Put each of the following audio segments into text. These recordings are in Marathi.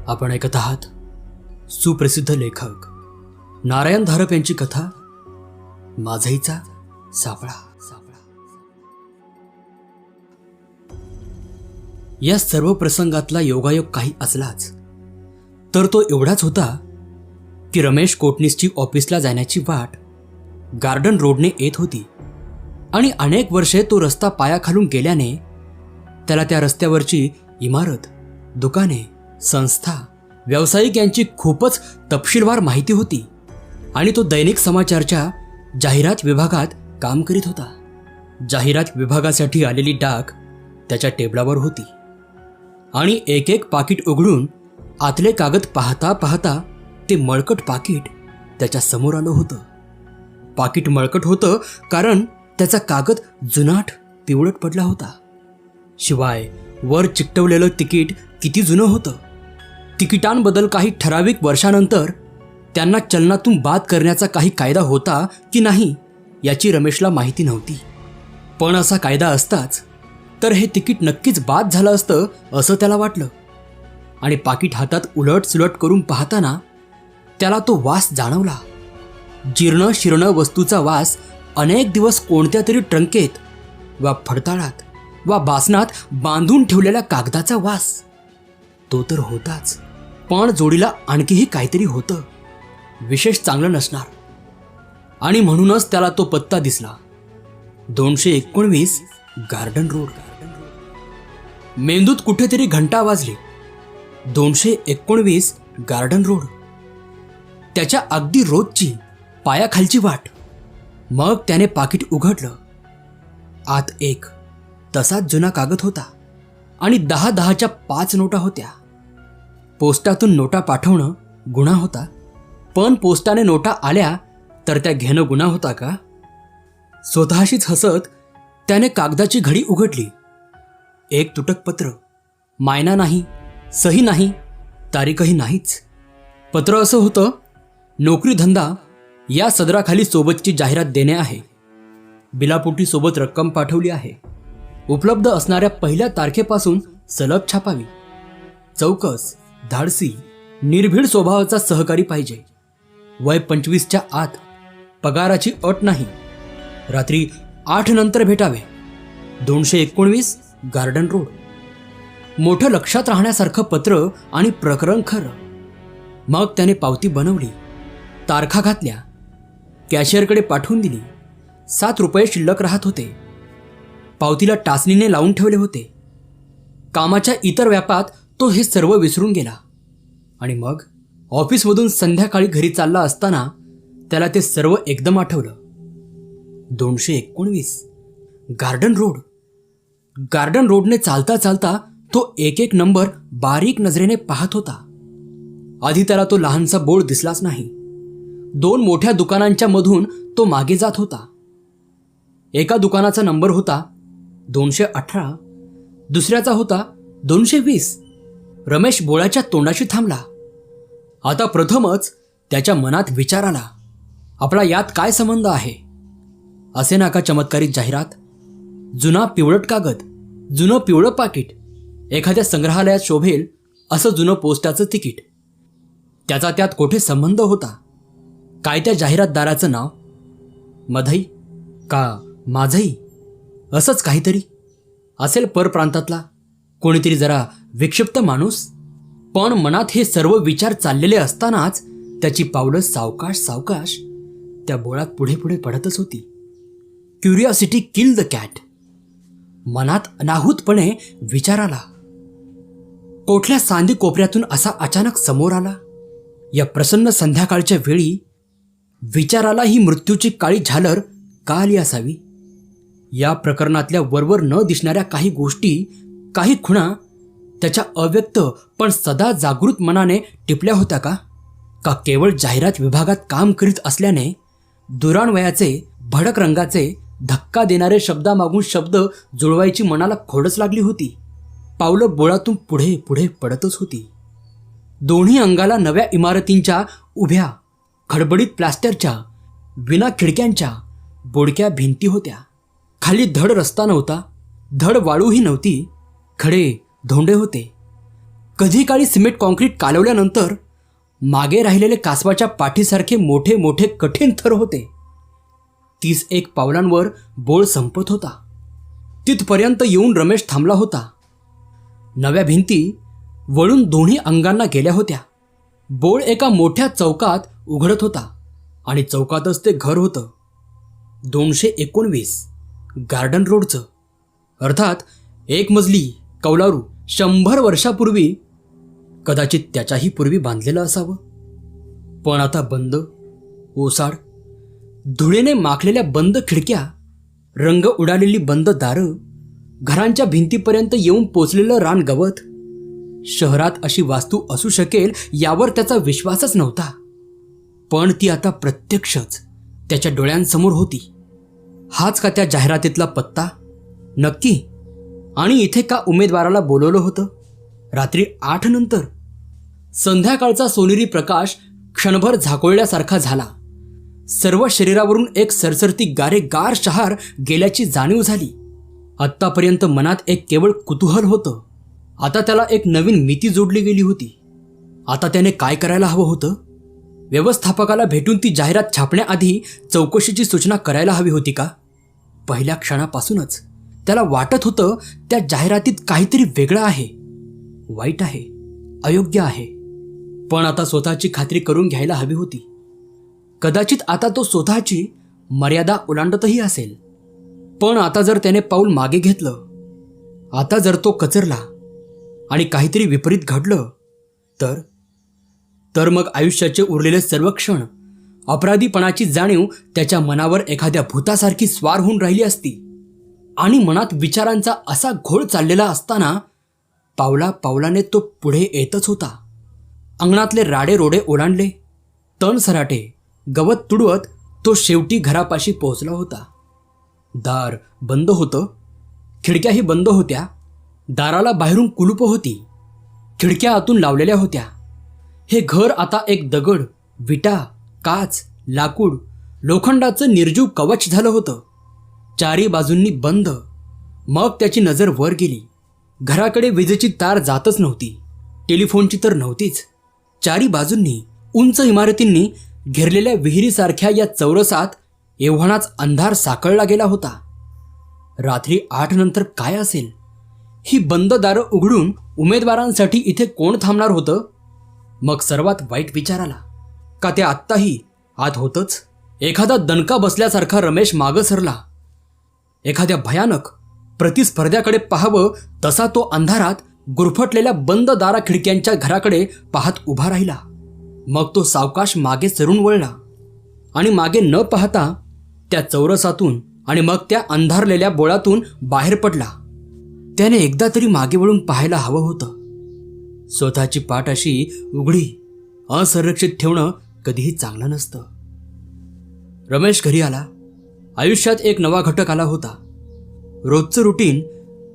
आपण ऐकत आहात सुप्रसिद्ध लेखक नारायण धारप यांची कथा माझाईचा सापळा. या सर्व प्रसंगातला योगायोग काही असलाच तर तो एवढाच होता की रमेश कोटणीसची ऑफिसला जाण्याची वाट गार्डन रोडने येत होती आणि अनेक वर्षे तो रस्ता पायाखालून गेल्याने त्याला त्या रस्त्यावरची इमारत, दुकाने, संस्था, व्यावसायिक यांची खूपच तपशीलवार माहिती होती आणि तो दैनिक समाचारच्या जाहिरात विभागात काम करीत होता. जाहिरात विभागासाठी आलेली डाक त्याच्या टेबलावर होती आणि एक एक पाकिट उघडून आतले कागद पाहता पाहता ते मळकट पाकिट त्याच्या समोर आलं होतं. पाकिट मळकट होतं कारण त्याचा कागद जुनाट पिवळट पडला होता. शिवाय वर चिकटवलेलं तिकीट किती जुनं होतं. तिकिटांबद्दल काही ठराविक वर्षानंतर त्यांना चलनातून बाद करण्याचा काही कायदा होता की नाही याची रमेशला माहिती नव्हती. पण असा कायदा असताच तर हे तिकीट नक्कीच बाद झालं असतं असं त्याला वाटलं आणि पाकिट हातात उलट सुलट करून पाहताना त्याला तो वास जाणवला. जीर्ण शीर्ण वस्तूचा वास, अनेक दिवस कोणत्या तरी ट्रंकेत वा फडताळात वा बासनात बांधून ठेवलेल्या कागदाचा वास. तो तर होताच, पण जोडीला आणखीही काहीतरी होतं, विशेष चांगलं नसणार. आणि म्हणूनच त्याला तो पत्ता दिसला, 219 गार्डन रोड. मेंदूत कुठेतरी घंटा वाजली. 219 गार्डन रोड. त्याच्या अगदी रोजची पायाखालची वाट. मग त्याने पाकिट उघडलं. आत एक तसाच जुना कागद होता आणि 10-10च्या 5 नोटा होत्या. पोस्टातून नोटा पाठवणं गुन्हा होता, पण पोस्टाने नोटा आल्या तर त्या घेणं गुन्हा होता का? स्वतःशीच हसत त्याने कागदाची घडी उघडली. एक तुटक पत्र, मायना नाही, सही नाही, तारीखही नाहीच. पत्र असं होतं, नोकरी धंदा या सदराखाली सोबतची जाहिरात देणे आहे. बिलापोटी सोबत रक्कम पाठवली आहे. उपलब्ध असणाऱ्या पहिल्या तारखेपासून सलग छापावी. चौकस, धाडसी, निर्भीड स्वभावाचा सहकारी पाहिजे. वय 25च्या आत. पगाराची अट नाही. रात्री 8 नंतर भेटावे. 219 गार्डन रोड. मोठं लक्षात राहण्यासारखं पत्र आणि प्रकरण खरं. मग त्याने पावती बनवली, तारखा घातल्या, कॅशियरकडे पाठवून दिली. 7 रुपये शिल्लक राहत होते. पावतीला टाचणीने लावून ठेवले होते. कामाच्या इतर व्यापात तो हे सर्व विसरून गेला आणि मग ऑफिसमधून संध्याकाळी घरी चालला असताना त्याला ते सर्व एकदम आठवलं. 219 गार्डन रोड. गार्डन रोडने चालता चालता तो एक एक नंबर बारीक नजरेने पाहत होता. आधी त्याला तो लहानसा बोर्ड दिसलाच नाही. 2 मोठ्या दुकानांच्या मधून तो मागे जात होता. एका दुकानाचा नंबर होता 218, दुसऱ्याचा होता 220. रमेश बोळाच्या तोंडाशी थांबला. आता प्रथमच त्याच्या मनात विचार आला, आपला यात काय संबंध आहे? असे नाका चमत्कारिक जाहिरात, जुना पिवळट कागद, जुनं पिवळं पाकिट, एखाद्या संग्रहालयात शोभेल असं जुनं पोस्टाचं तिकीट. त्याचा त्यात कोठे संबंध होता? काय त्या जाहिरातदाराचं नाव? मधई का माझई? असंच काहीतरी असेल. परप्रांतातला कोणीतरी जरा विक्षिप्त माणूस. पण मनात हे सर्व विचार चाललेले असतानाच त्याची पावलं सावकाश सावकाश त्या बोळात पुढे पुढे पडतच होती. Curiosity kill the cat. मनात अनाहूतपणे विचार आला. कोठल्या सांदी कोपऱ्यातून असा अचानक समोर आला. या प्रसन्न संध्याकाळच्या वेळी विचाराला ही मृत्यूची काळी झालर का आली असावी? या प्रकरणातल्या वरवर न दिसणाऱ्या काही गोष्टी, काही खुणा त्याच्या अव्यक्त पण सदा जागृत मनाने टिपल्या होत्या का? का केवळ जाहिरात विभागात काम करीत असल्याने दुराणवयाचे, भडक रंगाचे, धक्का देणारे शब्दामागून शब्द जुळवायची मनाला खोडच लागली होती? पावलं बोळातून पुढे पुढे पडतच होती. दोन्ही अंगाला नव्या इमारतींच्या उभ्या खडबडीत प्लास्टरच्या, विना खिडक्यांच्या बोडक्या भिंती होत्या. खाली धड रस्ता नव्हता, धड वाळूही नव्हती. खडे धोंडे होते. कधी काळी सिमेंट कॉन्क्रीट कालवल्यानंतर मागे राहिलेले कासवाच्या पाठीसारखे मोठे मोठे कठीण थर होते. 31 पावलांवर बोळ संपत होता. तिथपर्यंत येऊन रमेश थांबला होता. नव्या भिंती वळून दोन्ही अंगांना गेल्या होत्या. बोळ एका मोठ्या चौकात उघडत होता आणि चौकातच ते घर होतं. 219 गार्डन रोडचं. अर्थात एक मजली कौलारू 100 वर्षापूर्वी, कदाचित त्याच्याही पूर्वी बांधलेलं असावं. पण आता बंद, ओसाड, धुळेने माखलेल्या बंद खिडक्या, रंग उडालेली बंद दारं, घरांच्या भिंतीपर्यंत येऊन पोचलेलं रानगवत. शहरात अशी वास्तू असू शकेल यावर त्याचा विश्वासच नव्हता. पण ती आता प्रत्यक्षच त्याच्या डोळ्यांसमोर होती. हाच का त्या जाहिरातीतला पत्ता? नक्की. आणि इथे का उमेदवाराला बोलवलं होतं? रात्री 8 नंतर. संध्याकाळचा सोनेरी प्रकाश क्षणभर झाकोळल्यासारखा झाला. सर्व शरीरावरून एक सरसरती गारेगार शहार गेल्याची जाणीव झाली. आत्तापर्यंत मनात एक केवळ कुतूहल होतं. आता त्याला एक नवीन मिती जोडली गेली होती. आता त्याने काय करायला हवं होतं? व्यवस्थापकाला भेटून ती जाहिरात छापण्याआधी चौकशीची सूचना करायला हवी होती का? पहिल्या क्षणापासूनच त्याला वाटत होतं त्या जाहिरातीत काहीतरी वेगळं आहे, वाईट आहे, अयोग्य आहे. पण आता स्वतःची खात्री करून घ्यायला हवी होती. कदाचित आता तो स्वतःची मर्यादा ओलांडतही असेल. पण आता जर त्याने पाऊल मागे घेतलं, आता जर तो कचरला आणि काहीतरी विपरीत घडलं तर मग आयुष्याचे उरलेले सर्व क्षण अपराधीपणाची जाणीव त्याच्या मनावर एखाद्या भूतासारखी स्वार होऊन राहिली असती. आणि मनात विचारांचा असा घोळ चाललेला असताना पावला पावलाने तो पुढे येतच होता. अंगणातले राडे रोडे ओलांडले, तण सराटे, गवत तुडवत तो शेवटी घरापाशी पोहोचला होता. दार बंद होतं, खिडक्याही बंद होत्या. दाराला बाहेरून कुलूप होती, खिडक्या आतून लावलेल्या होत्या. हे घर आता एक दगड, विटा, काच, लाकूड, लोखंडाचं निर्जीव कवच झालं होतं. चारी बाजूंनी बंद. मग त्याची नजर वर गेली. घराकडे विजेची तार जातच नव्हती, टेलिफोनची तर नव्हतीच. चारी बाजूंनी उंच इमारतींनी घेरलेल्या विहिरीसारख्या या चौरसात एव्हानाच अंधार साकळला गेला होता. रात्री 8 नंतर काय असेल? ही बंद दारं उघडून उमेदवारांसाठी इथे कोण थांबणार होतं? मग सर्वात वाईट विचार आला, का ते आत्ताही आत होतंच? एखादा दणका बसल्यासारखा रमेश मागं सरला. एखाद्या भयानक प्रतिस्पर्ध्याकडे पाहावं तसा तो अंधारात गुरफटलेल्या बंद दारा खिडक्यांच्या घराकडे पाहत उभा राहिला. मग तो सावकाश मागे सरून वळला आणि मागे न पाहता त्या चौरसातून आणि मग त्या अंधारलेल्या बोळातून बाहेर पडला. त्याने एकदा तरी मागे वळून पाहायला हवं होतं. स्वतःची पाठ अशी उघडी असंरक्षित ठेवणं कधीही चांगलं नसतं. रमेश घरी आला. आयुष्यात एक नवा घटक आला होता. रोजचं रुटीन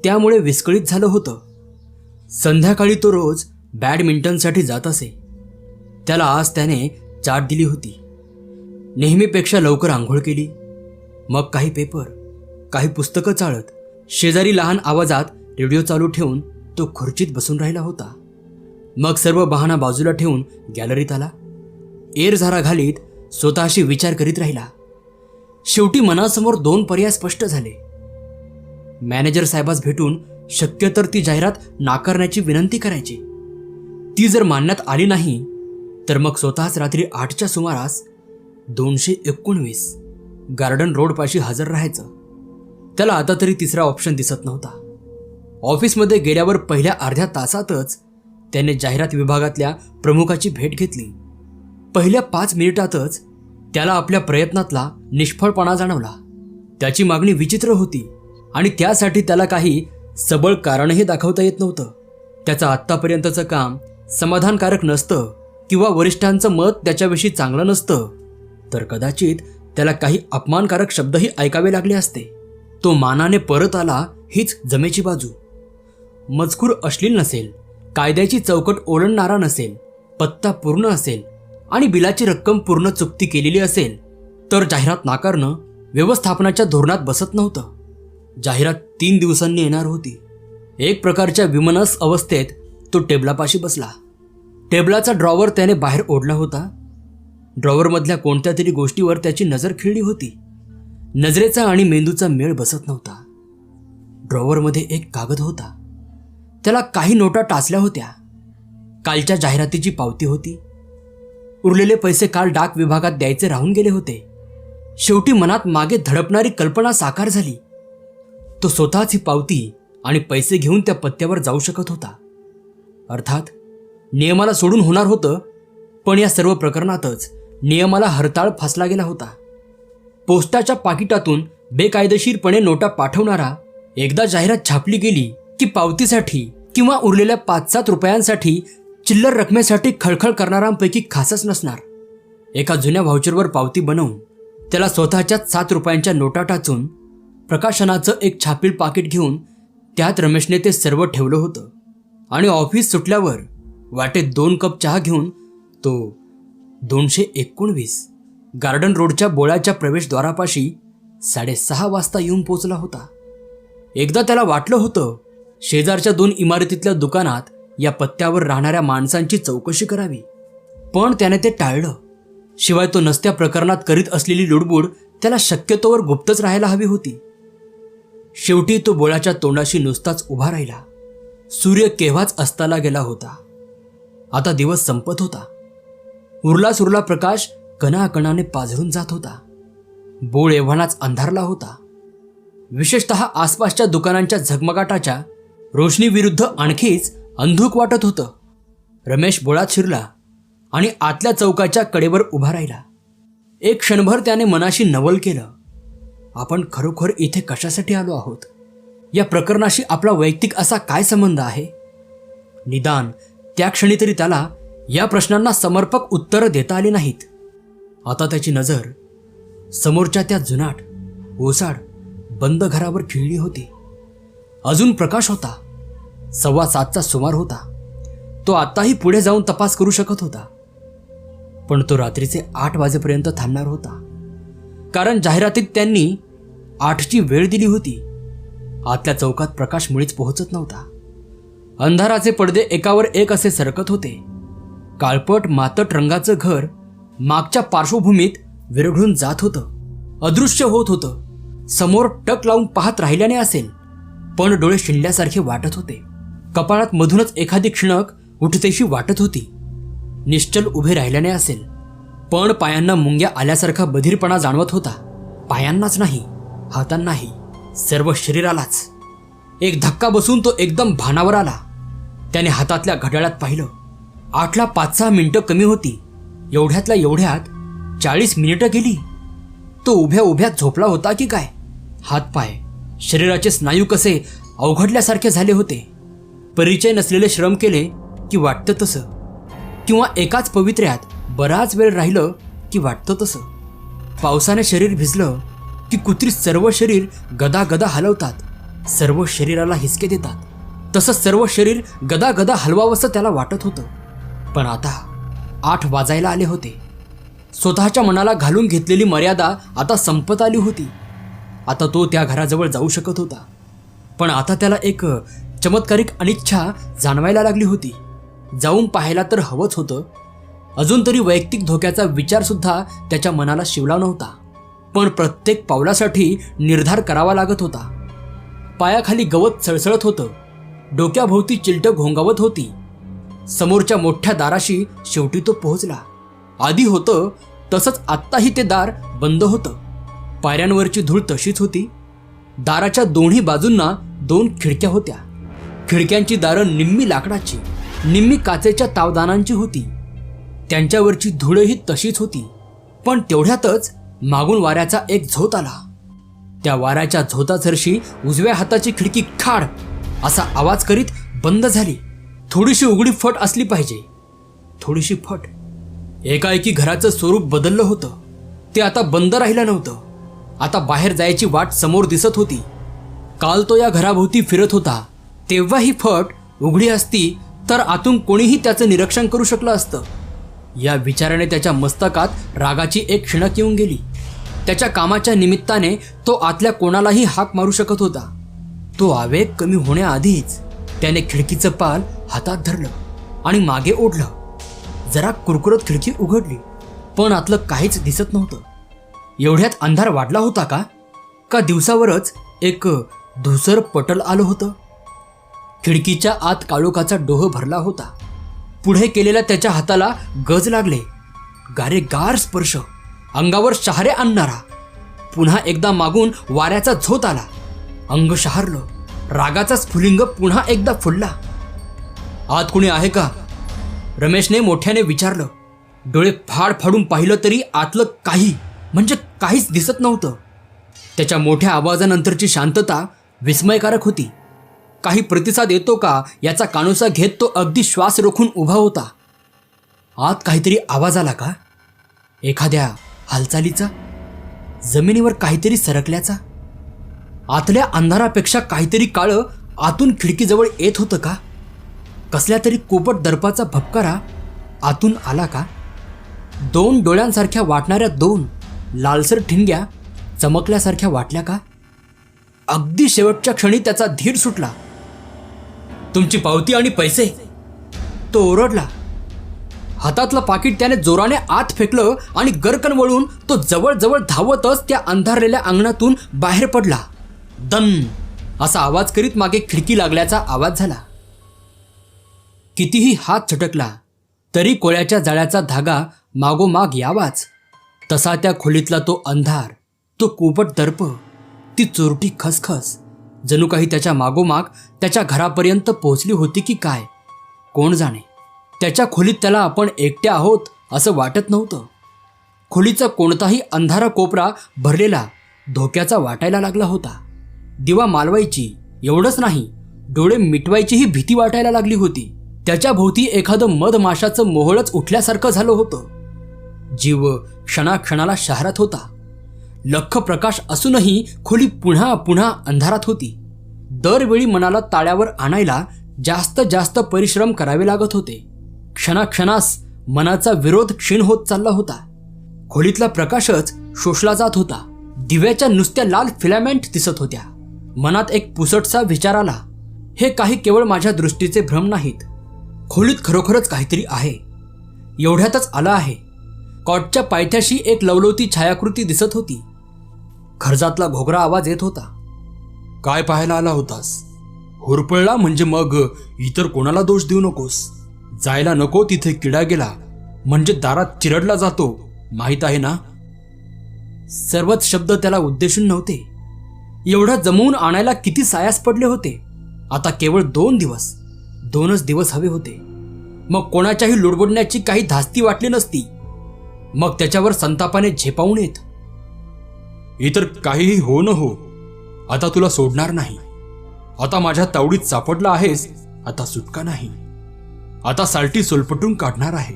त्यामुळे विस्कळीत झालं होतं. संध्याकाळी तो रोज बॅडमिंटनसाठी जात असे. त्याला आज त्याने चाट दिली होती. नेहमीपेक्षा लवकर आंघोळ केली. मग काही पेपर, काही पुस्तकं चाळत शेजारी लहान आवाजात रेडिओ चालू ठेवून तो खुर्चीत बसून राहिला होता. मग सर्व बहाणा बाजूला ठेवून गॅलरीत आला. एरझारा घालीत स्वतःशी विचार करीत राहिला. शेवटी मनासमोर 2 पर्याय स्पष्ट झाले. मॅनेजर साहेबास भेटून शक्य तर ती जाहिरात नाकारण्याची विनंती करायची. ती जर मानण्यात आली नाही तर मग स्वतःच रात्री 8च्या सुमारास 219 गार्डन रोडपाशी हजर राहायचं. त्याला आता तरी तिसरा ऑप्शन दिसत नव्हता. ऑफिसमध्ये गेल्यावर पहिल्या अर्ध्या तासातच त्याने जाहिरात विभागातल्या प्रमुखाची भेट घेतली. पहिल्या 5 मिनिटातच त्याला आपल्या प्रयत्नातला निष्फळपणा जाणवला. त्याची मागणी विचित्र होती आणि त्यासाठी त्याला काही सबळ कारणही दाखवता येत नव्हतं. त्याचं आत्तापर्यंतचं काम समाधानकारक नसतं किंवा वरिष्ठांचं मत त्याच्याविषयी चांगलं नसतं तर कदाचित त्याला काही अपमानकारक शब्दही ऐकावे लागले असते. तो मानाने परत आला हीच जमेची बाजू. मजकूर अश्लील नसेल, कायद्याची चौकट ओलांडणारा नसेल, पत्ता पूर्ण असेल आणि बिलाची रक्कम पूर्ण चुकती केलेली असेल तर जाहिरात नाकारणं व्यवस्थापनाच्या धोरणात बसत नव्हतं. जाहिरात 3 दिवसांनी येणार होती. एक प्रकारच्या विमनस अवस्थेत तो टेबलापाशी बसला. टेबलाचा ड्रॉवर त्याने बाहेर ओढला होता. ड्रॉवरमधल्या कोणत्या तरी गोष्टीवर त्याची नजर खिळली होती. नजरेचा आणि मेंदूचा मेळ बसत नव्हता. ड्रॉवरमध्ये एक कागद होता. त्याला काही नोटा टाचल्या होत्या. कालच्या जाहिरातीची पावती होती. उरलेले पैसे काल डाक विभागात द्यायचे राहून गेले होते. शेवटी मनात मागे धडपणारी कल्पना साकार झाली. तो स्वतःच ही पावती आणि पैसे घेऊन त्या पत्त्यावर जाऊ शकत होता. अर्थात नियमाला सोडून होणार होतं, पण या सर्व प्रकरणातच नियमाला हरताळ फासला गेला होता. पोस्टाच्या पाकिटातून बेकायदेशीरपणे नोटा पाठवणारा एकदा जाहिरात छापली गेली की पावतीसाठी किंवा उरलेल्या 5-7 रुपयांसाठी चिल्लर रकमेसाठी खळखळ करणाऱ्यांपैकी खासच नसणार. एका जुन्या व्हाउचरवर पावती बनवून त्याला स्वतःच्याच 7 रुपयांच्या नोटा टाचून प्रकाशनाचं एक छापील पाकिट घेऊन त्यात रमेशने ते सर्व ठेवलं होतं. आणि ऑफिस सुटल्यावर वाटेत 2 कप चहा घेऊन तो 219 गार्डन रोडच्या बोळ्याच्या प्रवेशद्वारापाशी 6:30 वाजता येऊन पोचला होता. एकदा त्याला वाटलं होतं शेजारच्या 2 इमारतीतल्या दुकानात या पत्त्यावर राहणाऱ्या माणसांची चौकशी करावी, पण त्याने ते टाळलं. शिवाय तो नसत्या प्रकरणात करीत असलेली लुडबुड त्याला शक्यतोवर गुप्तच राहायला हवी होती. शेवटी तो बोळ्याच्या तोंडाशी नुसताच उभा राहिला. सूर्य केव्हाच अस्ताला गेला होता. आता दिवस संपत होता. उरला प्रकाश कणाकणाने पाझरून जात होता. बोळ एव्हानाच अंधारला होता. विशेषतः आसपासच्या दुकानांच्या झगमगाटाच्या रोशनीविरुद्ध आणखीच अंधुक वाटत होतं. रमेश बोळात शिरला आणि आतल्या चौकाच्या कडेवर उभा राहिला. एक क्षणभर त्याने मनाशी नवल केलं. आपण खरोखर इथे कशासाठी आलो आहोत? या प्रकरणाशी आपला वैयक्तिक असा काय संबंध आहे? निदान त्या क्षणी तरी त्याला या प्रश्नांना समर्पक उत्तरं देता आली नाहीत. आता त्याची नजर समोरच्या त्या जुनाट ओसाड बंद घरावर खिळली होती. अजून प्रकाश होता. 7:15चा सुमार होता. तो आताही पुढे जाऊन तपास करू शकत होता, पण तो रात्रीचे 8 वाजेपर्यंत थांबणार होता. कारण जाहिरातीत त्यांनी 8ची वेळ दिली होती. आतल्या चौकात प्रकाश मुळीच पोहोचत नव्हता. अंधाराचे पडदे एकावर एक असे सरकत होते. काळपट मातट रंगाचं घर मागच्या पार्श्वभूमीत विरघळून जात होतं, अदृश्य होत होतं. समोर टक लावून पाहत राहिल्याने असेल, पण डोळे शिंडल्यासारखे वाटत होते. कपाळात मधूनच एखादी क्षणक उठतेशी वाटत होती. निश्चल उभे राहिल्याने असेल, पण पायांना मुंग्या आल्यासारखा बधीरपणा जाणवत होता. पायांनाच नाही, हातांनाही, सर्व शरीरालाच. एक धक्का बसून तो एकदम भानावर आला. त्याने हातातल्या घड्याळात पाहिलं. 8ला 5-6 मिनिटं कमी होती. एवढ्यातल्या एवढ्यात 40 मिनिटं गेली. तो उभ्या उभ्या झोपला होता की काय? हातपाय, शरीराचे स्नायू कसे अवघडल्यासारखे झाले होते. परिचय नसलेले श्रम केले की वाटतं तसं, किंवा एकाच पवित्र्यात बराच वेळ राहिलं की वाटतं तसं. पावसाने शरीर भिजलं की कुत्री सर्व शरीर गदागदा हलवतात, सर्व शरीराला हिसके देतात. तसं सर्व शरीर गदागदा हलवावंसं त्याला वाटत होतं. पण आता 8 वाजायला आले होते. स्वतःच्या मनाला घालून घेतलेली मर्यादा आता संपत आली होती. आता तो त्या घराजवळ जाऊ शकत होता. पण आता त्याला एक चमत्कारिक अनिच्छा जाणवायला लागली होती. जाऊन पाहायला तर हवंच होतं. अजून तरी वैयक्तिक धोक्याचा विचारसुद्धा त्याच्या मनाला शिवला नव्हता. पण प्रत्येक पावलासाठी निर्धार करावा लागत होता. पायाखाली गवत सळसळत होतं. डोक्याभोवती चिलटं घोंगावत होती. समोरच्या मोठ्या दाराशी शेवटी तो पोहोचला. आधी होतं तसंच आत्ताही ते दार बंद होतं. पायऱ्यांवरची धूळ तशीच होती. दाराच्या दोन्ही बाजूंना 2 खिडक्या होत्या. खिडक्यांची दारं निम्मी लाकडाची, निम्मी काचेच्या तावदानांची होती. त्यांच्यावरची धूळही तशीच होती. पण तेवढ्यातच मागून वाऱ्याचा एक झोत आला. त्या वाऱ्याच्या झोतासरशी उजव्या हाताची खिडकी खाड असा आवाज करीत बंद झाली. थोडीशी उघडी फट असली पाहिजे, थोडीशी फट. एकाएकी घराचं स्वरूप बदललं होतं. ते आता बंद राहिलं नव्हतं. आता बाहेर जायची वाट समोर दिसत होती. काल तो या घराभोवती फिरत होता तेव्हा ही फट उघडी असती तर आतून कोणीही त्याचं निरीक्षण करू शकलं असतं. या विचाराने त्याच्या मस्तकात रागाची एक क्षणक येऊन गेली. त्याच्या कामाच्या निमित्ताने तो आतल्या कोणालाही हाक मारू शकत होता. तो आवेग कमी होण्याआधीच त्याने खिडकीचं पाल हातात धरलं आणि मागे ओढलं. जरा कुरकुरत खिडकी उघडली, पण आतलं काहीच दिसत नव्हतं. एवढ्यात अंधार वाढला होता का दिवसावरच एक धुसर पटल आलं होतं. खिडकीच्या आत काळोखाचा डोह भरला होता. पुढे केलेल्या त्याच्या हाताला गज लागले. गारेगार स्पर्श, अंगावर शहारे आणणारा. पुन्हा एकदा मागून वाऱ्याचा झोत आला. अंग शहारलं. रागाचा स्फुलिंग पुन्हा एकदा फुलला. आत कुणी आहे का? रमेशने मोठ्याने विचारलं. डोळे फाड फाडून पाहिलं तरी आतलं काही म्हणजे काहीच दिसत नव्हतं. त्याच्या मोठ्या आवाजानंतरची शांतता विस्मयकारक होती. काही प्रतिसाद येतो का याचा कानोसा घेत तो अगदी श्वास रोखून उभा होता. आत काहीतरी आवाज आला का? एखाद्या हालचालीचा? जमिनीवर काहीतरी सरकल्याचा? आतल्या अंधारापेक्षा काहीतरी काळं आतून खिडकीजवळ येत होतं का? कसल्या तरी कोपट दर्पाचा भपकारा आतून आला का? 2 डोळ्यांसारख्या वाटणाऱ्या 2 लालसर ठिणग्या चमकल्यासारख्या वाटल्या का? अगदी शेवटच्या क्षणी त्याचा धीर सुटला. तुमची पावती आणि पैसे, तो ओरडला. हातातलं पाकीट त्याने जोराने आत फेकलं आणि गरकन वळून तो जवळजवळ धावतच त्या अंधारलेल्या अंगणातून बाहेर पडला. दन असा आवाज करीत मागे खिडकी लागल्याचा आवाज झाला. कितीही हात झटकला तरी कोळ्याच्या जाळ्याचा धागा मागोमाग यावाच. तसा त्या खोलीतला तो अंधार, तो कुपट दर्प, ती चोरटी खसखस जणू काही त्याच्या मागोमाग त्याच्या घरापर्यंत पोहोचली होती की काय, कोण जाणे. त्याच्या खोलीत त्याला आपण एकट्या आहोत असं वाटत नव्हतं. खोलीचा कोणताही अंधारा कोपरा भरलेला धोक्याचा वाटायला लागला होता. दिवा मालवायची एवढंच नाही, डोळे मिटवायचीही भीती वाटायला लागली होती. त्याच्या भोवती एखादं मधमाशाचं मोहळच उठल्यासारखं झालं होतं. जीव क्षणाक्षणाला शहरात होता. लख्ख प्रकाश असूनही खोली पुन्हा पुन्हा अंधारात होती. दरवेळी मनाला ताळ्यावर आणायला जास्त जास्त परिश्रम करावे लागत होते. क्षणाक्षणास मनाचा विरोध क्षीण होत चालला होता. खोलीतला प्रकाशच शोषला जात होता. दिव्याच्या नुसत्या लाल फिलामेंट दिसत होत्या. मनात एक पुसटसा विचार आला, हे काही केवळ माझ्या दृष्टीचे भ्रम नाहीत. खोलीत खरोखरच काहीतरी आहे. एवढ्यातच आला आहे. कॉटच्या पायथ्याशी एक लवलवती छायाकृती दिसत होती. खर्जातला घोगरा आवाज येत होता. काय पाहायला आला होतास? होरपळला म्हणजे मग इतर कोणाला दोष देऊ नकोस. जायला नको तिथे किडा गेला म्हणजे दारात चिरडला जातो, माहीत आहे ना? सर्वच शब्द त्याला उद्देशून नव्हते. एवढा जमवून आणायला किती सायास पडले होते. आता केवळ 2च दिवस हवे होते. मग कोणाच्याही लुडबुडण्याची काही धास्ती वाटली नसती. मग त्याच्यावर संतापाने झेपावून येत. इतर काहीही हो न हो, आता तुला सोडणार नाही. आता माझ्या तावडीत सापडला आहेस, आता सुटका नाही. आता सालटी सोलपटून काढणार आहे.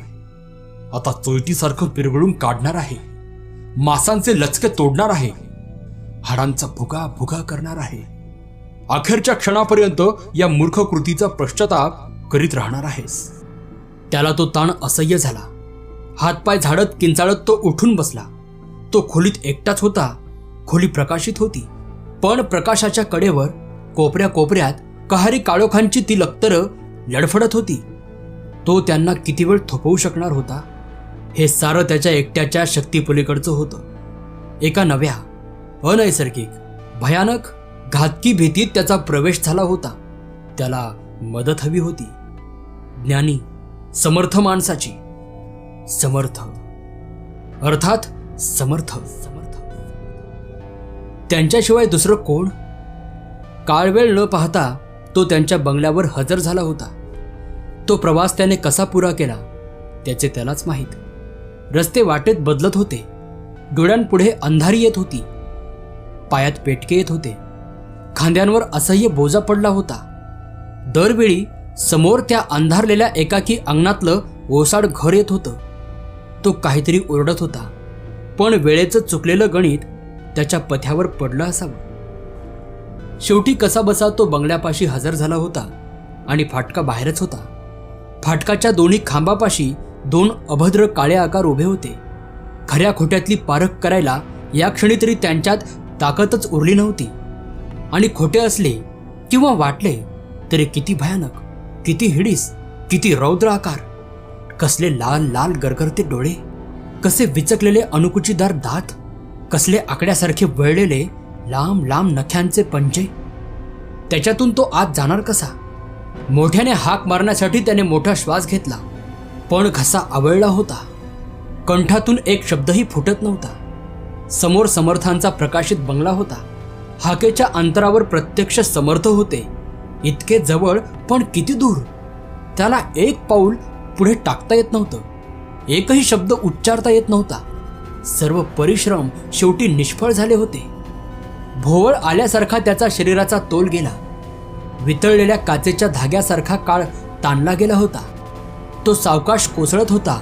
आता चोयटीसारखं पिरगळून काढणार आहे. मासांचे लचके तोडणार आहे. हाडांचा भुगा भुगा करणार आहे. अखेरच्या क्षणापर्यंत या मूर्ख कृतीचा पश्चाताप करीत राहणार आहेस. त्याला तो ताण असह्य झाला. हातपाय झाडत किंचाळत तो उठून बसला. तो खोलीत एकटाच होता. खोली प्रकाशित होती, पण प्रकाशाच्या कडेवर कोपऱ्या कोपऱ्यात कहारी काळोखांची ती लक्तरं लडफडत होती. तो त्यांना किती वेळ थोपवू शकणार होता? हे सारं त्याच्या एकट्याच्या शक्तीपलीकडचं होतं. एका नव्या, अनैसर्गिक, भयानक, घातकी भीतीत त्याचा प्रवेश झाला होता. त्याला मदत हवी होती. ज्ञानी, समर्थ माणसाची. समर्थ, अर्थात समर्थ. त्यांच्याशिवाय दुसरं कोण? काळवेळ न पाहता तो त्यांच्या बंगल्यावर हजर झाला होता. तो प्रवास त्याने कसा पुरा केला त्याचे त्यालाच माहीत. रस्ते वाटेत बदलत होते. डोळ्यांपुढे अंधारी येत होती. पायात पेटके येत होते. खांद्यांवर असह्य बोजा पडला होता. दरवेळी समोर त्या अंधारलेल्या एकाकी अंगणातलं ओसाड घर येत होतं. तो काहीतरी ओरडत होता, पण वेळेचं चुकलेलं गणित त्याच्या पथ्यावर पडलं असावं. शेवटी कसाबसा तो बंगल्यापाशी हजर झाला होता आणि फाटका बाहेरच होता. फाटकाच्या दोन्ही खांबापाशी 2 अभद्र काळे आकार उभे होते. खऱ्या खोट्यातली पारख करायला या क्षणी तरी त्यांच्यात ताकदच उरली नव्हती. आणि खोटे असले किंवा वाटले तरी किती भयानक, किती हिडीस, किती रौद्र आकार, कसले लाल लाल गरगरते डोळे, कसे विचकलेले अनुकुचीदार दात, कसले आकड्यासारखे वळलेले लांब लांब नख्यांचे पंजे. त्याच्यातून तो आत जाणार कसा? मोठ्याने हाक मारण्यासाठी त्याने मोठा श्वास घेतला, पण घसा आवळला होता. कंठातून एक शब्दही फुटत नव्हता. समोर समर्थांचा प्रकाशित बंगला होता. हाकेच्या अंतरावर प्रत्यक्ष समर्थ होते. इतके जवळ पण किती दूर. त्याला एक पाऊल पुढे टाकता येत नव्हतं. एकही शब्द उच्चारता येत नव्हता. सर्व परिश्रम शेवटी निष्फळ झाले होते. भोवळ आल्यासारखा त्याचा शरीराचा तोल गेला. वितळलेल्या काचेच्या धाग्यासारखा काळ ताणला गेला होता. तो सावकाश कोसळत होता.